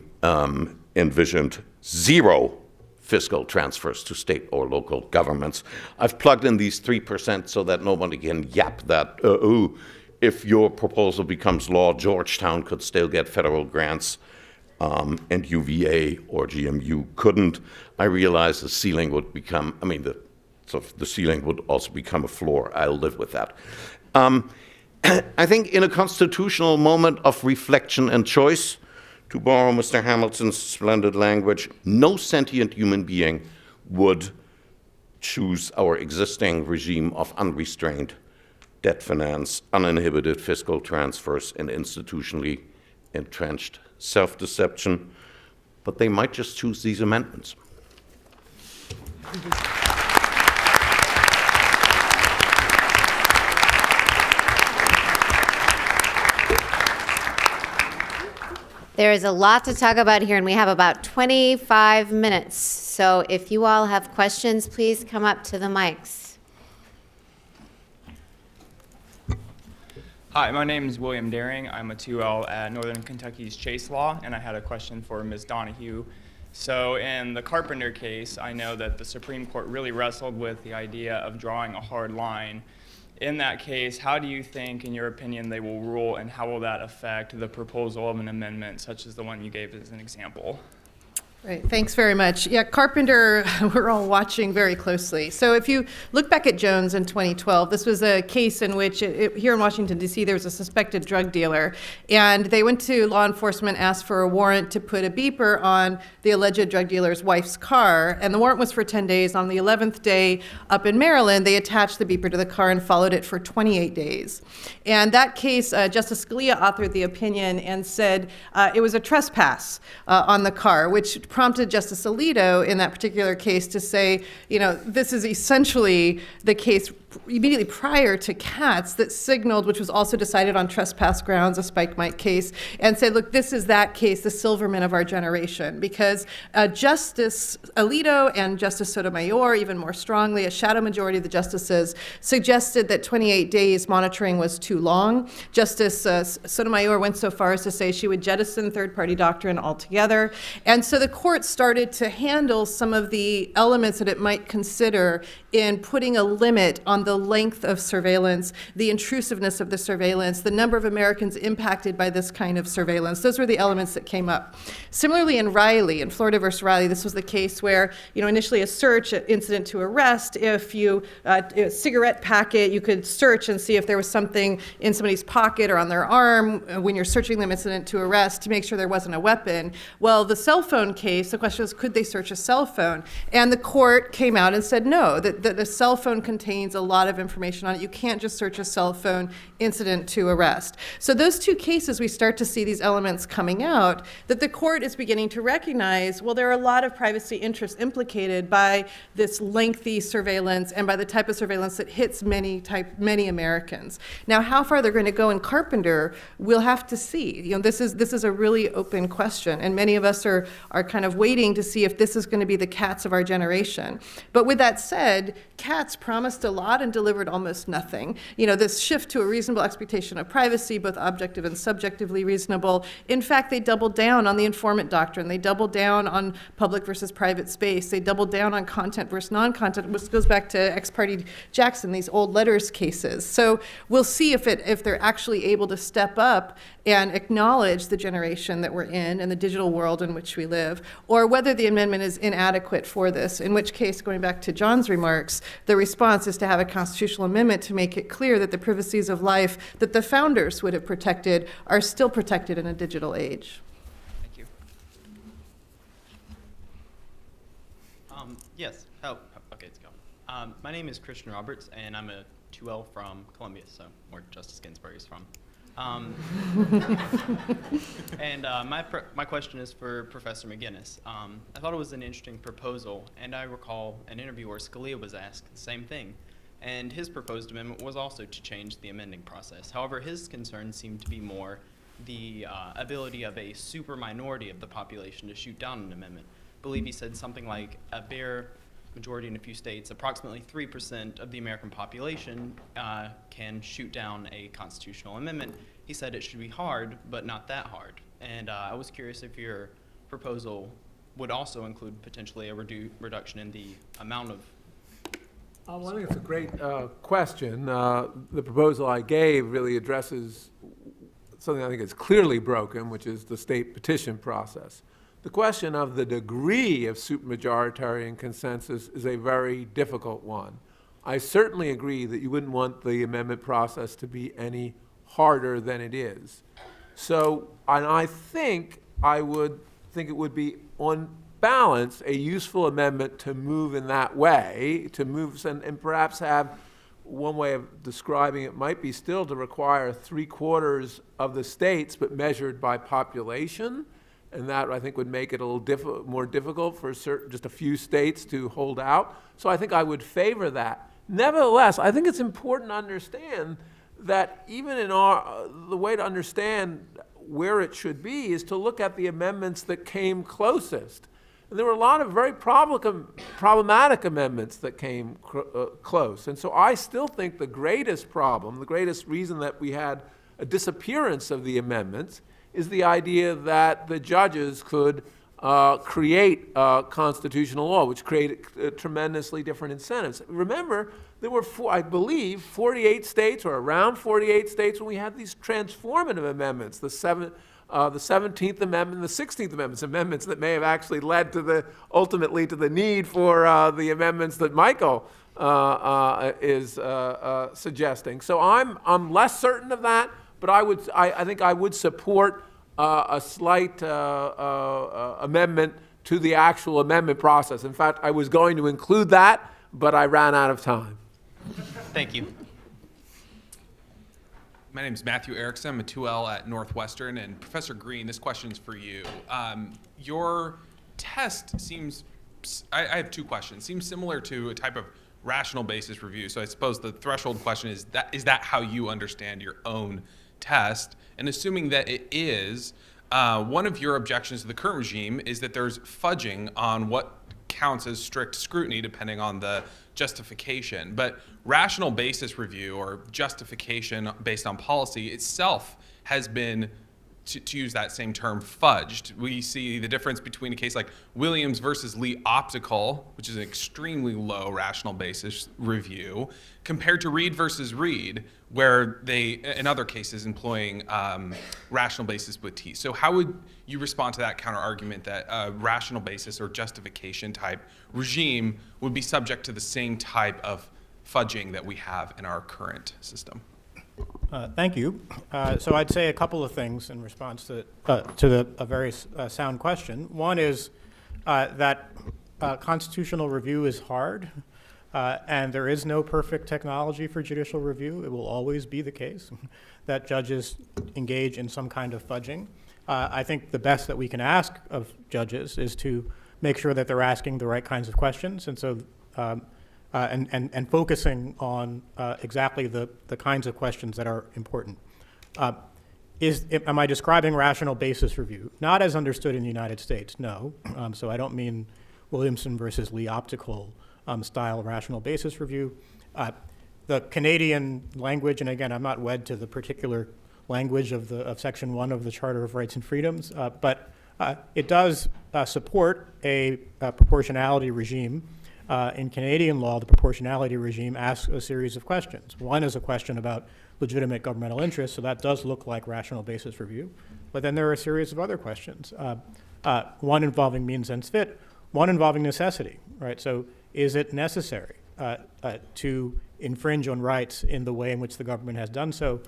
envisioned zero fiscal transfers to state or local governments. I've plugged in these 3% so that nobody can yap that, if your proposal becomes law, Georgetown could still get federal grants, and UVA or GMU couldn't. I realize the ceiling would become, the ceiling would also become a floor. I'll live with that. I think in a constitutional moment of reflection and choice, to borrow Mr. Hamilton's splendid language, no sentient human being would choose our existing regime of unrestrained debt finance, uninhibited fiscal transfers, and institutionally entrenched self-deception, but they might just choose these amendments. There is a lot to talk about here, and we have about 25 minutes. So if you all have questions, please come up to the mics. Hi, my name is William Daring. I'm a 2L at Northern Kentucky's Chase Law, and I had a question for Ms. Donohue. So in the Carpenter case, I know that the Supreme Court really wrestled with the idea of drawing a hard line. In that case, how do you think, in your opinion, they will rule, and how will that affect the proposal of an amendment such as the one you gave as an example? Right, thanks very much. Yeah, Carpenter, we're all watching very closely. So if you look back at Jones in 2012, this was a case in which, here in Washington, D.C., there was a suspected drug dealer, and they went to law enforcement, asked for a warrant to put a beeper on the alleged drug dealer's wife's car, and the warrant was for 10 days. On the 11th day up in Maryland, they attached the beeper to the car and followed it for 28 days. And that case, Justice Scalia authored the opinion and said it was a trespass on the car, which prompted Justice Alito in that particular case to say, this is essentially the case immediately prior to Katz that signaled, which was also decided on trespass grounds, a Spike Mike case, and said, look, this is that case, the Silverman of our generation, because Justice Alito and Justice Sotomayor, even more strongly, a shadow majority of the justices, suggested that 28 days monitoring was too long. Justice Sotomayor went so far as to say she would jettison third-party doctrine altogether. And so the court started to handle some of the elements that it might consider in putting a limit on the length of surveillance, the intrusiveness of the surveillance, the number of Americans impacted by this kind of surveillance. Those were the elements that came up. Similarly, in Riley, in Florida versus Riley, this was the case where, initially a search, incident to arrest, if you, a cigarette packet, you could search and see if there was something in somebody's pocket or on their arm when you're searching them, incident to arrest, to make sure there wasn't a weapon. Well, the cell phone case, the question was, could they search a cell phone? And the court came out and said no, that the cell phone contains a lot of information on it. You can't just search a cell phone incident to arrest. So those two cases, we start to see these elements coming out, that the court is beginning to recognize, well, there are a lot of privacy interests implicated by this lengthy surveillance and by the type of surveillance that hits many Americans. Now, how far they're going to go in Carpenter, we'll have to see. This is a really open question, and many of us are kind of waiting to see if this is going to be the Katz of our generation. But with that said, Katz promised a lot and delivered almost nothing. This shift to a reasonable expectation of privacy, both objective and subjectively reasonable. In fact, they doubled down on the informant doctrine. They doubled down on public versus private space. They doubled down on content versus non-content, which goes back to ex parte Jackson, these old letters cases. So we'll see if they're actually able to step up and acknowledge the generation that we're in and the digital world in which we live, or whether the amendment is inadequate for this, in which case, going back to John's remarks, the response is to have a constitutional amendment to make it clear that the privacies of life that the founders would have protected are still protected in a digital age. Thank you. Yes. Oh, okay, let's go. My name is Christian Roberts, and I'm a 2L from Columbia, so where Justice Ginsburg is from. And my question is for Professor McGinnis. I thought it was an interesting proposal, and I recall an interview where Scalia was asked the same thing. And his proposed amendment was also to change the amending process. However, his concern seemed to be more the ability of a super minority of the population to shoot down an amendment. I believe he said something like a bare majority in a few states, approximately 3% of the American population can shoot down a constitutional amendment. He said it should be hard, but not that hard. And I was curious if your proposal would also include potentially a reduction in the amount of. Well, I think it's a great question. The proposal I gave really addresses something I think is clearly broken, which is the state petition process. The question of the degree of supermajoritarian consensus is a very difficult one. I certainly agree that you wouldn't want the amendment process to be any harder than it is. So, and I think it would be on balance a useful amendment to move in that way, to move and perhaps have one way of describing it might be still to require 3/4 of the states, but measured by population. And that, I think, would make it a little more difficult for just a few states to hold out. So I think I would favor that. Nevertheless, I think it's important to understand that even in the way to understand where it should be is to look at the amendments that came closest. And there were a lot of very problematic amendments that came close. And so I still think the greatest problem, the greatest reason that we had a disappearance of the amendments is the idea that the judges could create constitutional law, which created tremendously different incentives. Remember, there were, I believe, 48 states or around 48 states when we had these transformative amendments, the 17th Amendment, the 16th Amendment, amendments that may have actually led ultimately to the need for the amendments that Michael is suggesting. So I'm less certain of that. But I think I would support a slight amendment to the actual amendment process. In fact, I was going to include that, but I ran out of time. Thank you. My name is Matthew Erickson. I'm a 2L at Northwestern. And Professor Greene, this question is for you. Your test seems, I have two questions, seems similar to a type of rational basis review. So I suppose the threshold question is that how you understand your own test? And assuming that it is, one of your objections to the current regime is that there's fudging on what counts as strict scrutiny depending on the justification. But rational basis review or justification based on policy itself has been, to use that same term, fudged. We see the difference between a case like Williams versus Lee Optical, which is an extremely low rational basis review, compared to Reed versus Reed, where they, in other cases, employing rational basis with T. So how would you respond to that counter argument that a rational basis or justification type regime would be subject to the same type of fudging that we have in our current system? Thank you. So I'd say a couple of things in response to a very sound question. One is that constitutional review is hard, and there is no perfect technology for judicial review. It will always be the case that judges engage in some kind of fudging. I think the best that we can ask of judges is to make sure that they're asking the right kinds of questions, and so and focusing on exactly the kinds of questions that are important. Am I describing rational basis review? Not as understood in the United States, no. So I don't mean Williamson versus Lee Optical style rational basis review. The Canadian language, and again, I'm not wed to the particular language of Section 1 of the Charter of Rights and Freedoms, but it does support a proportionality regime. In Canadian law, the proportionality regime asks a series of questions. One is a question about legitimate governmental interests, so that does look like rational basis review. But then there are a series of other questions, one involving means and fit, one involving necessity, right? So is it necessary to infringe on rights in the way in which the government has done so?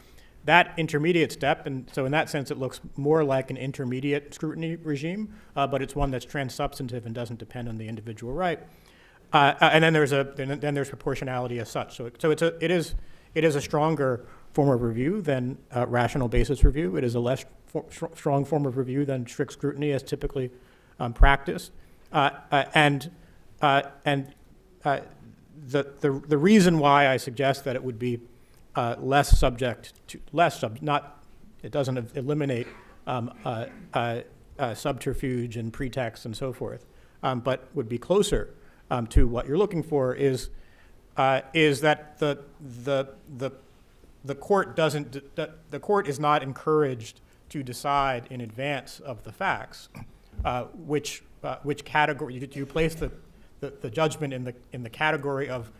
That intermediate step, and so in that sense it looks more like an intermediate scrutiny regime, but it's one that's transsubstantive and doesn't depend on the individual right. And then there's proportionality as such. So it It is a stronger form of review than rational basis review. It is a less strong form of review than strict scrutiny as typically practiced. The reason why I suggest that it would be less subject to, it doesn't eliminate subterfuge and pretext and so forth, but would be closer to what you're looking for is that the court is not encouraged to decide in advance of the facts which category do you place the judgment in the category of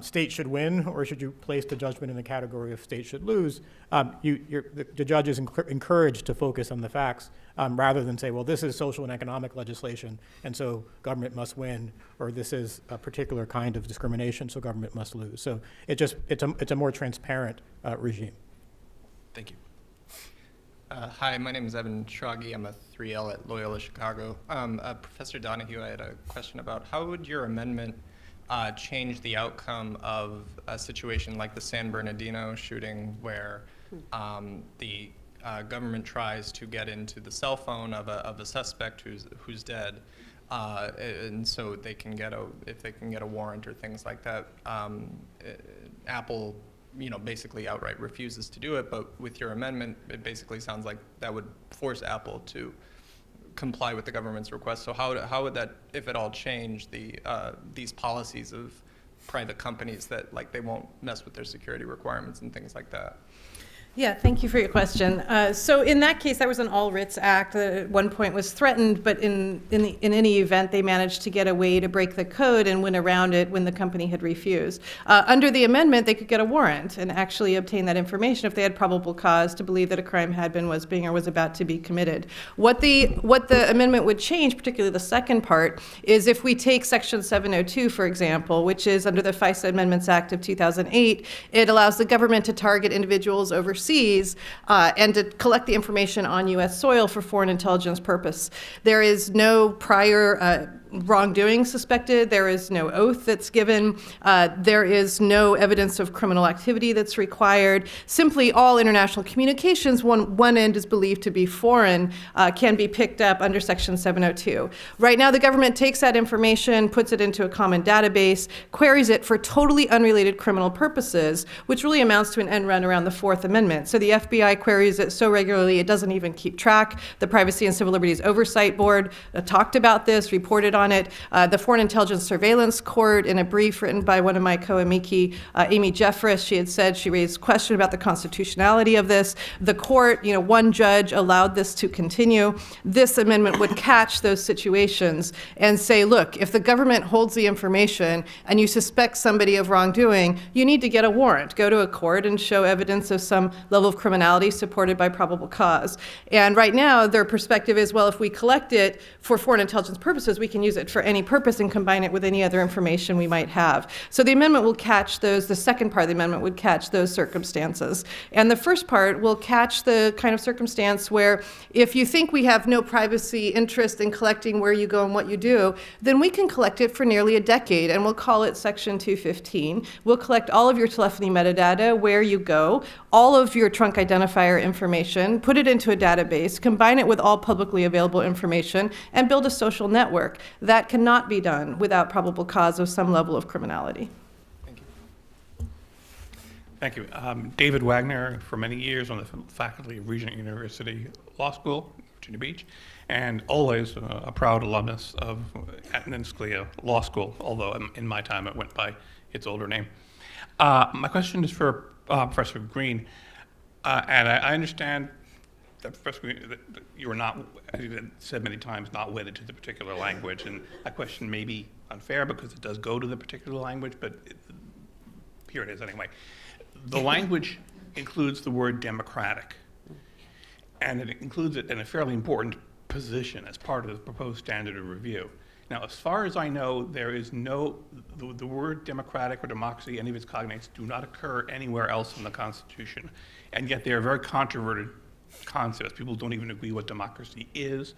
state should win, or should you place the judgment in the category of state should lose? The judge is encouraged to focus on the facts rather than say, well, this is social and economic legislation, and so government must win, or this is a particular kind of discrimination, so government must lose. So it's a more transparent regime. Thank you. Hi, my name is Evan Schragi. I'm a 3L at Loyola Chicago. Professor Donohue, I had a question about how would your amendment change the outcome of a situation like the San Bernardino shooting, where the government tries to get into the cell phone of a suspect who's dead, and so they can get if they can get a warrant or things like that. Apple, basically outright refuses to do it, but with your amendment, it basically sounds like that would force Apple to comply with the government's request. So how would that, if at all, change these policies of private companies that they won't mess with their security requirements and things like that? Yeah, thank you for your question. So in that case, that was an All Writs Act that at one point was threatened, but in any event, they managed to get a way to break the code and win around it when the company had refused. Under the amendment, they could get a warrant and actually obtain that information if they had probable cause to believe that a crime had been, was being, or was about to be committed. What the amendment would change, particularly the second part, is if we take Section 702, for example, which is under the FISA Amendments Act of 2008, it allows the government to target individuals overseas and to collect the information on U.S. soil for foreign intelligence purpose. There is no prior wrongdoing suspected. There is no oath that's given. There is no evidence of criminal activity that's required. Simply all international communications, one end is believed to be foreign, can be picked up under Section 702. Right now, the government takes that information, puts it into a common database, queries it for totally unrelated criminal purposes, which really amounts to an end run around the Fourth Amendment. So the FBI queries it so regularly it doesn't even keep track. The Privacy and Civil Liberties Oversight Board talked about this, reported on it. The Foreign Intelligence Surveillance Court, in a brief written by one of my co-amici, Amy Jeffress, she had said she raised question about the constitutionality of this. The court, one judge allowed this to continue. This amendment would catch those situations and say, look, if the government holds the information and you suspect somebody of wrongdoing, you need to get a warrant. Go to a court and show evidence of some level of criminality supported by probable cause. And right now, their perspective is, well, if we collect it for foreign intelligence purposes, we can use it for any purpose and combine it with any other information we might have. So the amendment will catch those, the second part of the amendment would catch those circumstances. And the first part will catch the kind of circumstance where if you think we have no privacy interest in collecting where you go and what you do, then we can collect it for nearly a decade, and we'll call it Section 215. We'll collect all of your telephony metadata, where you go, all of your trunk identifier information, put it into a database, combine it with all publicly available information, and build a social network. That cannot be done without probable cause of some level of criminality. Thank you. David Wagner, for many years on the faculty of Regent University Law School, Virginia Beach, and always a proud alumnus of Antonin Scalia Law School, although in my time it went by its older name. My question is for Professor Greene, and I understand that Professor Greene, that you are not, as you said many times, not wedded to the particular language, and that question may be unfair because it does go to the particular language, but here it is anyway. The language includes the word democratic, and it includes it in a fairly important position as part of the proposed standard of review. Now, as far as I know, there is no, the word democratic or democracy, any of its cognates, do not occur anywhere else in the Constitution, and yet they are very controverted concepts. People don't even agree what democracy is.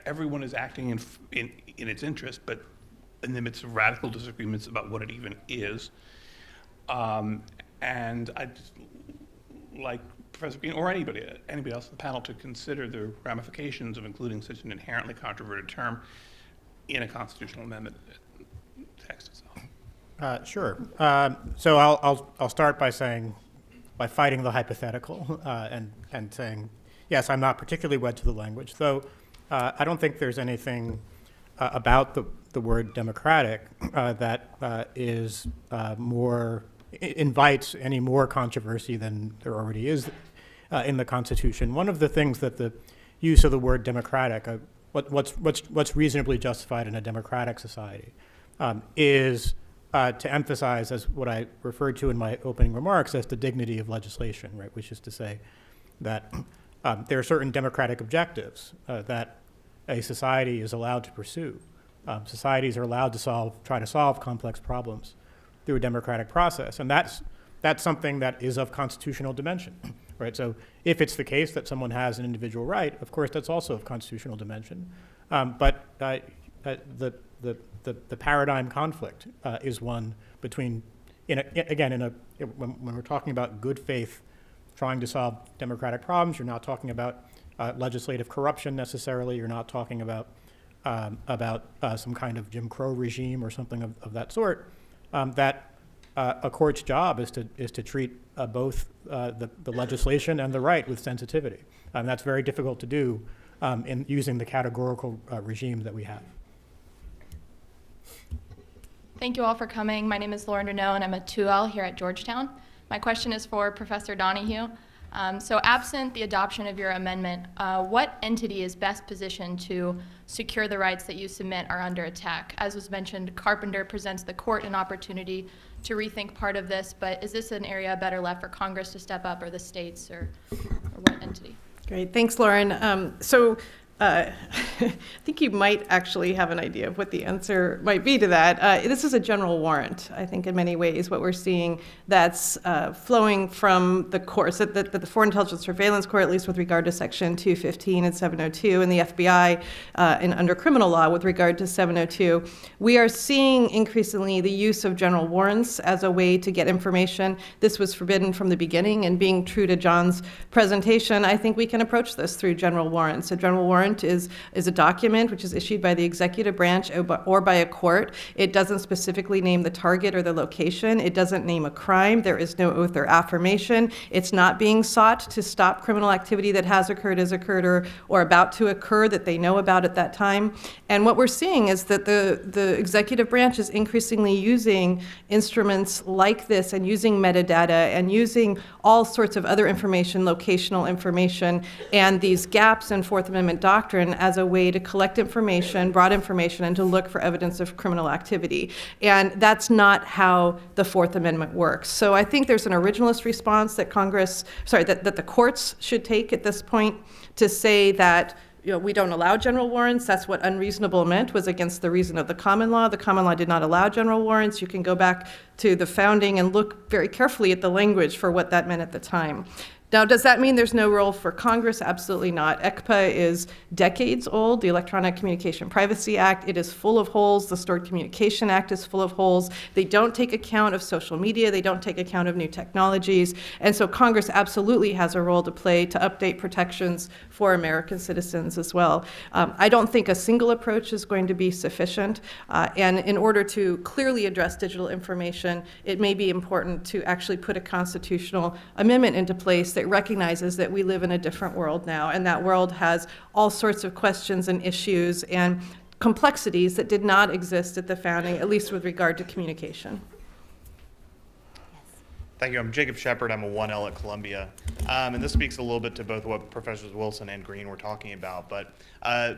Everyone is acting in its interest, but in the midst of radical disagreements about what it even is. And I'd just like Professor Greene or anybody else on the panel to consider the ramifications of including such an inherently controverted term in a constitutional amendment text itself. Sure. So I'll start by fighting the hypothetical and saying, yes, I'm not particularly wed to the language, though I don't think there's anything about the word democratic that is invites any more controversy than there already is in the Constitution. One of the things that the use of the word democratic, what's reasonably justified in a democratic society, is to emphasize, as what I referred to in my opening remarks, as the dignity of legislation, right? Which is to say that there are certain democratic objectives that a society is allowed to pursue. Societies are allowed to try to solve complex problems through a democratic process, and that's something that is of constitutional dimension, right? So if it's the case that someone has an individual right, of course that's also of constitutional dimension. But the paradigm conflict is one between, when we're talking about good faith, trying to solve democratic problems, you're not talking about legislative corruption necessarily. You're not talking about some kind of Jim Crow regime or something of that sort. That a court's job is to treat both the legislation and the right with sensitivity. That's very difficult to do in using the categorical regime that we have. Thank you all for coming. My name is Lauren Renaud, and I'm a 2L here at Georgetown. My question is for Professor Donohue. So absent the adoption of your amendment, what entity is best positioned to secure the rights that you submit are under attack? As was mentioned, Carpenter presents the court an opportunity to rethink part of this, but is this an area better left for Congress to step up, or the states, or what entity? Great, thanks, Lauren. I think you might actually have an idea of what the answer might be to that. This is a general warrant, I think, in many ways, what we're seeing that's flowing from the courts, that the Foreign Intelligence Surveillance Court, at least with regard to Section 215 and 702, and the FBI under criminal law with regard to 702. We are seeing increasingly the use of general warrants as a way to get information. This was forbidden from the beginning, and being true to John's presentation, I think we can approach this through general warrants. A general warrant is a document which is issued by the executive branch or by a court. It doesn't specifically name the target or the location. It doesn't name a crime. There is no oath or affirmation. It's not being sought to stop criminal activity that has occurred, or about to occur that they know about at that time. And what we're seeing is that the executive branch is increasingly using instruments like this and using metadata and using all sorts of other information, locational information, and these gaps in Fourth Amendment doctrine as a way to collect information, broad information, and to look for evidence of criminal activity. And that's not how the Fourth Amendment works. So I think there's an originalist response that that the courts should take at this point to say that we don't allow general warrants. That's what unreasonable meant, was against the reason of the common law. The common law did not allow general warrants. You can go back to the founding and look very carefully at the language for what that meant at the time. Now, does that mean there's no role for Congress? Absolutely not. ECPA is decades old, the Electronic Communication Privacy Act. It is full of holes. The Stored Communication Act is full of holes. They don't take account of social media. They don't take account of new technologies. And so Congress absolutely has a role to play to update protections for American citizens as well. I don't think a single approach is going to be sufficient. And in order to clearly address digital information, it may be important to actually put a constitutional amendment into place that recognizes that we live in a different world now, and that world has all sorts of questions and issues and complexities that did not exist at the founding, at least with regard to communication. Thank you. I'm Jacob Sheppard. I'm a 1L at Columbia. And this speaks a little bit to both what Professors Wilson and Greene were talking about. But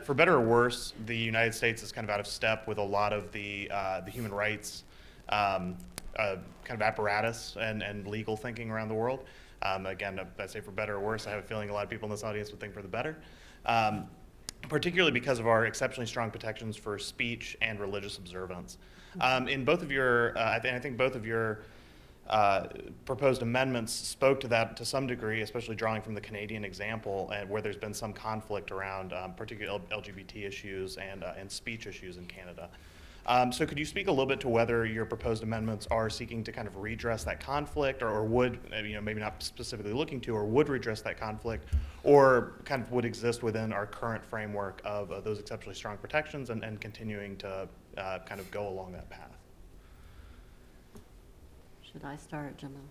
for better or worse, the United States is kind of out of step with a lot of the human rights kind of apparatus and legal thinking around the world. Again, I say for better or worse. I have a feeling a lot of people in this audience would think for the better, particularly because of our exceptionally strong protections for speech and religious observance. In both of your, I think both of your proposed amendments spoke to that to some degree, especially drawing from the Canadian example, and where there's been some conflict around particular LGBT issues and speech issues in Canada. So could you speak a little bit to whether your proposed amendments are seeking to kind of redress that conflict, or would, maybe not specifically looking to, or would redress that conflict, or kind of would exist within our current framework of those exceptionally strong protections and continuing to kind of go along that path? Should I start, Jamal?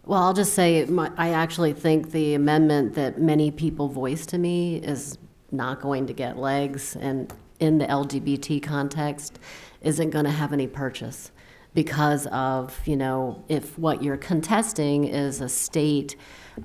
Well, I'll just say I actually think the amendment that many people voiced to me is not going to get legs, and in the LGBT context isn't going to have any purchase because of, if what you're contesting is a state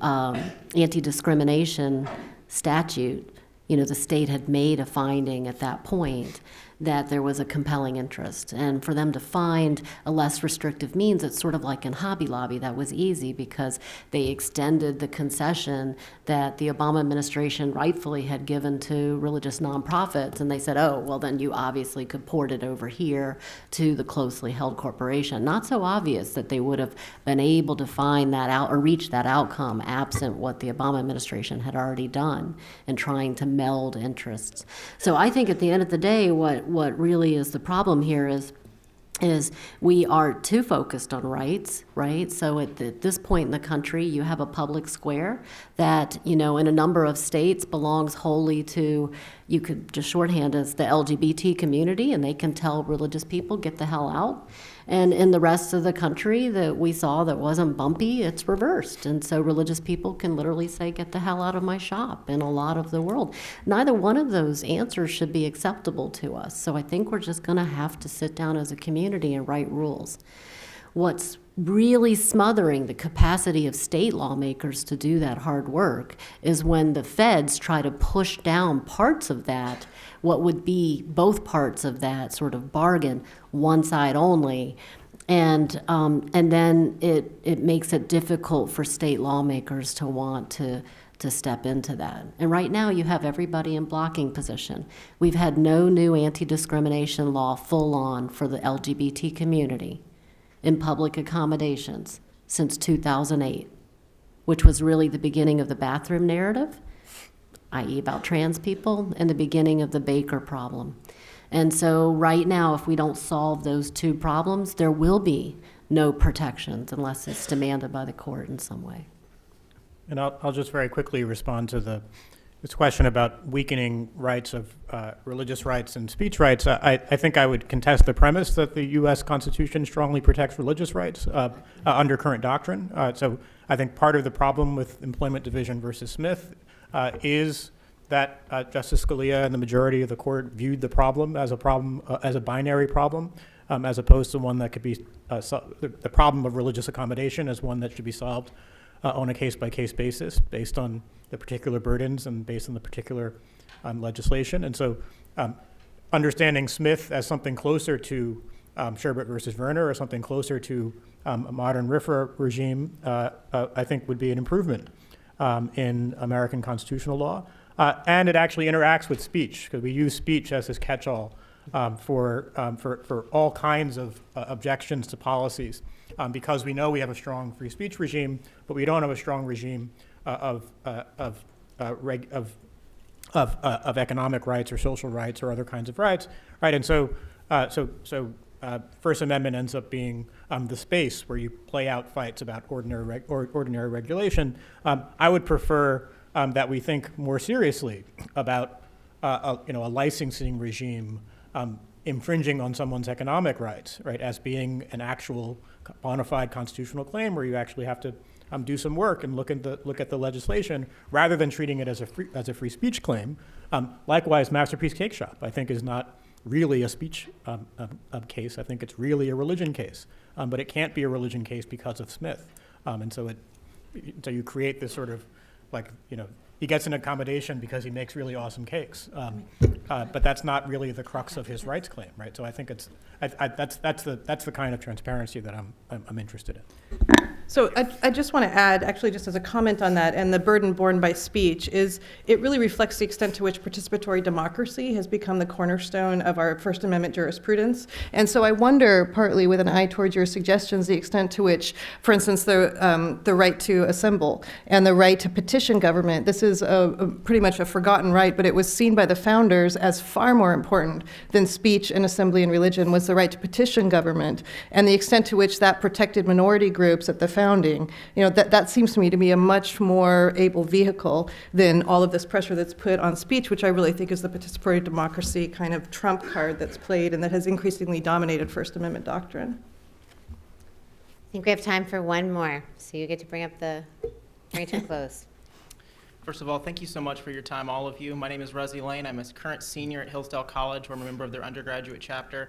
anti-discrimination statute, the state had made a finding at that point that there was a compelling interest. And for them to find a less restrictive means, it's sort of like in Hobby Lobby. That was easy because they extended the concession that the Obama administration rightfully had given to religious nonprofits. And they said, oh, well, then you obviously could port it over here to the closely held corporation. Not so obvious that they would have been able to find that out or reach that outcome absent what the Obama administration had already done in trying to meld interests. So I think at the end of the day, what really is the problem here is we are too focused on rights, right? So at this point in the country, you have a public square that, in a number of states belongs wholly to, you could just shorthand as the LGBT community, and they can tell religious people, get the hell out. And in the rest of the country that we saw that wasn't bumpy, it's reversed. And so religious people can literally say, get the hell out of my shop in a lot of the world. Neither one of those answers should be acceptable to us. So I think we're just going to have to sit down as a community and write rules. What's really smothering the capacity of state lawmakers to do that hard work is when the feds try to push down parts of that, what would be both parts of that sort of bargain, one side only, and then it makes it difficult for state lawmakers to want to step into that. And right now you have everybody in blocking position. We've had no new anti-discrimination law full on for the LGBT community in public accommodations since 2008, which was really the beginning of the bathroom narrative, i.e. about trans people, and the beginning of the Baker problem. And so right now, if we don't solve those two problems, there will be no protections unless it's demanded by the court in some way. And I'll just very quickly respond to this question about weakening rights of religious rights and speech rights. I think I would contest the premise that the U.S. Constitution strongly protects religious rights under current doctrine. So I think part of the problem with Employment Division versus Smith is that Justice Scalia and the majority of the court viewed the problem as a binary problem, as opposed to one that could be the problem of religious accommodation as one that should be solved on a case-by-case basis based on the particular burdens and based on the particular legislation. And so understanding Smith as something closer to Sheppard versus Werner or something closer to a modern RFRA regime, I think would be an improvement in American constitutional law. And it actually interacts with speech, because we use speech as this catch-all for all kinds of objections to policies, because we know we have a strong free speech regime, but we don't have a strong regime of economic rights or social rights or other kinds of rights, right? And so First Amendment ends up being the space where you play out fights about ordinary regulation. I would prefer that we think more seriously about a licensing regime infringing on someone's economic rights, right, as being an actual bona fide constitutional claim where you actually have to do some work and look at the legislation rather than treating it as a free speech claim. Likewise, Masterpiece Cake Shop, I think, is not really a speech case. I think it's really a religion case, but it can't be a religion case because of Smith. And so you create this sort of he gets an accommodation because he makes really awesome cakes, but that's not really the crux of his rights claim, right? So I think that's the kind of transparency that I'm interested in. So I just want to add, actually, just as a comment on that, and the burden borne by speech, is it really reflects the extent to which participatory democracy has become the cornerstone of our First Amendment jurisprudence. And so I wonder, partly with an eye towards your suggestions, the extent to which, for instance, the right to assemble and the right to petition government, this is pretty much a forgotten right, but it was seen by the founders as far more important than speech and assembly and religion was the right to petition government, and the extent to which that protected minority groups at the founding. That seems to me to be a much more able vehicle than all of this pressure that's put on speech, which I really think is the participatory democracy kind of trump card that's played and that has increasingly dominated First Amendment doctrine. I think we have time for one more, so you get to bring it to a close. First of all, thank you so much for your time, all of you. My name is Rusty Lane. I'm a current senior at Hillsdale College, where I'm a member of their undergraduate chapter.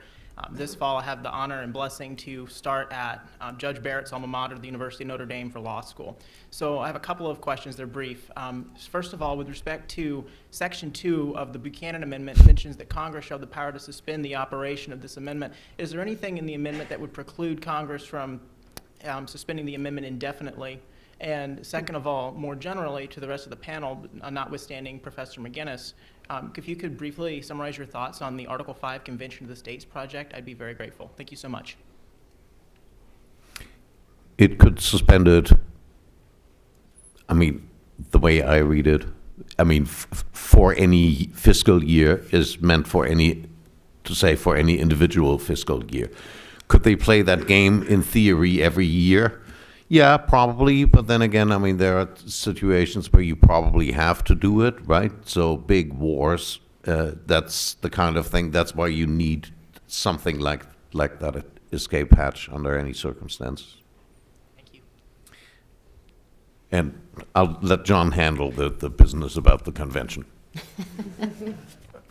This fall, I have the honor and blessing to start at Judge Barrett's alma mater, the University of Notre Dame, for law school. So I have a couple of questions. They're brief. First of all, with respect to Section 2 of the Buchanan Amendment, mentions that Congress shall have the power to suspend the operation of this amendment. Is there anything in the amendment that would preclude Congress from suspending the amendment indefinitely? And second of all, more generally to the rest of the panel, notwithstanding Professor McGinnis, if you could briefly summarize your thoughts on the Article 5 Convention of the States project, I'd be very grateful. Thank you so much. It could suspend it, the way I read it, for any fiscal year is meant for any individual fiscal year. Could they play that game in theory every year? Yeah, probably, but then again, there are situations where you probably have to do it, right? So big wars, that's the kind of thing, that's why you need something like that escape hatch under any circumstances. Thank you. And I'll let John handle the business about the convention.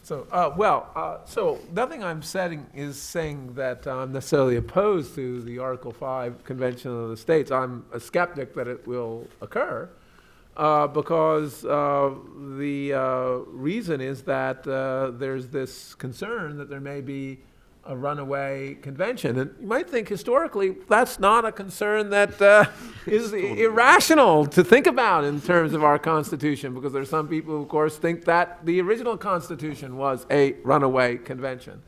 So nothing I'm saying is saying that I'm necessarily opposed to the Article 5 Convention of the States. I'm a skeptic that it will occur because the reason is that there's this concern that there may be a runaway convention. And you might think historically that's not a concern that is irrational to think about in terms of our Constitution, because there are some people who, of course, think that the original Constitution was a runaway convention.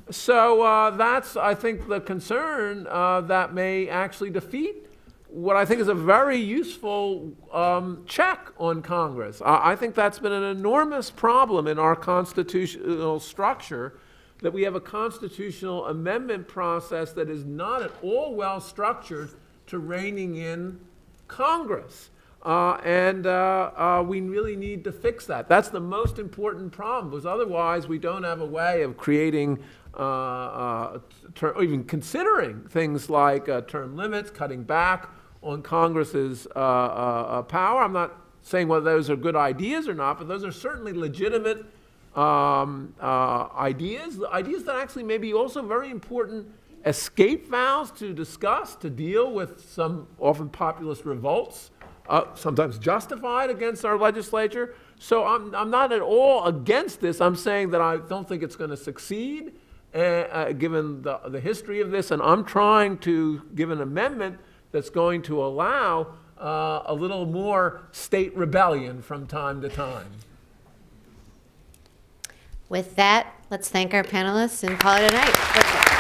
So that's, I think, the concern that may actually defeat what I think is a very useful check on Congress. I think that's been an enormous problem in our constitutional structure, that we have a constitutional amendment process that is not at all well structured to reining in Congress. And we really need to fix that. That's the most important problem, because otherwise we don't have a way of creating, or even considering things like term limits, cutting back on Congress's power. I'm not saying whether those are good ideas or not, but those are certainly legitimate ideas that actually may be also very important escape valves to discuss, to deal with some often populist revolts, sometimes justified against our legislature. So I'm not at all against this. I'm saying that I don't think it's going to succeed, given the history of this, and I'm trying to give an amendment that's going to allow a little more state rebellion from time to time. With that, let's thank our panelists and call it a night.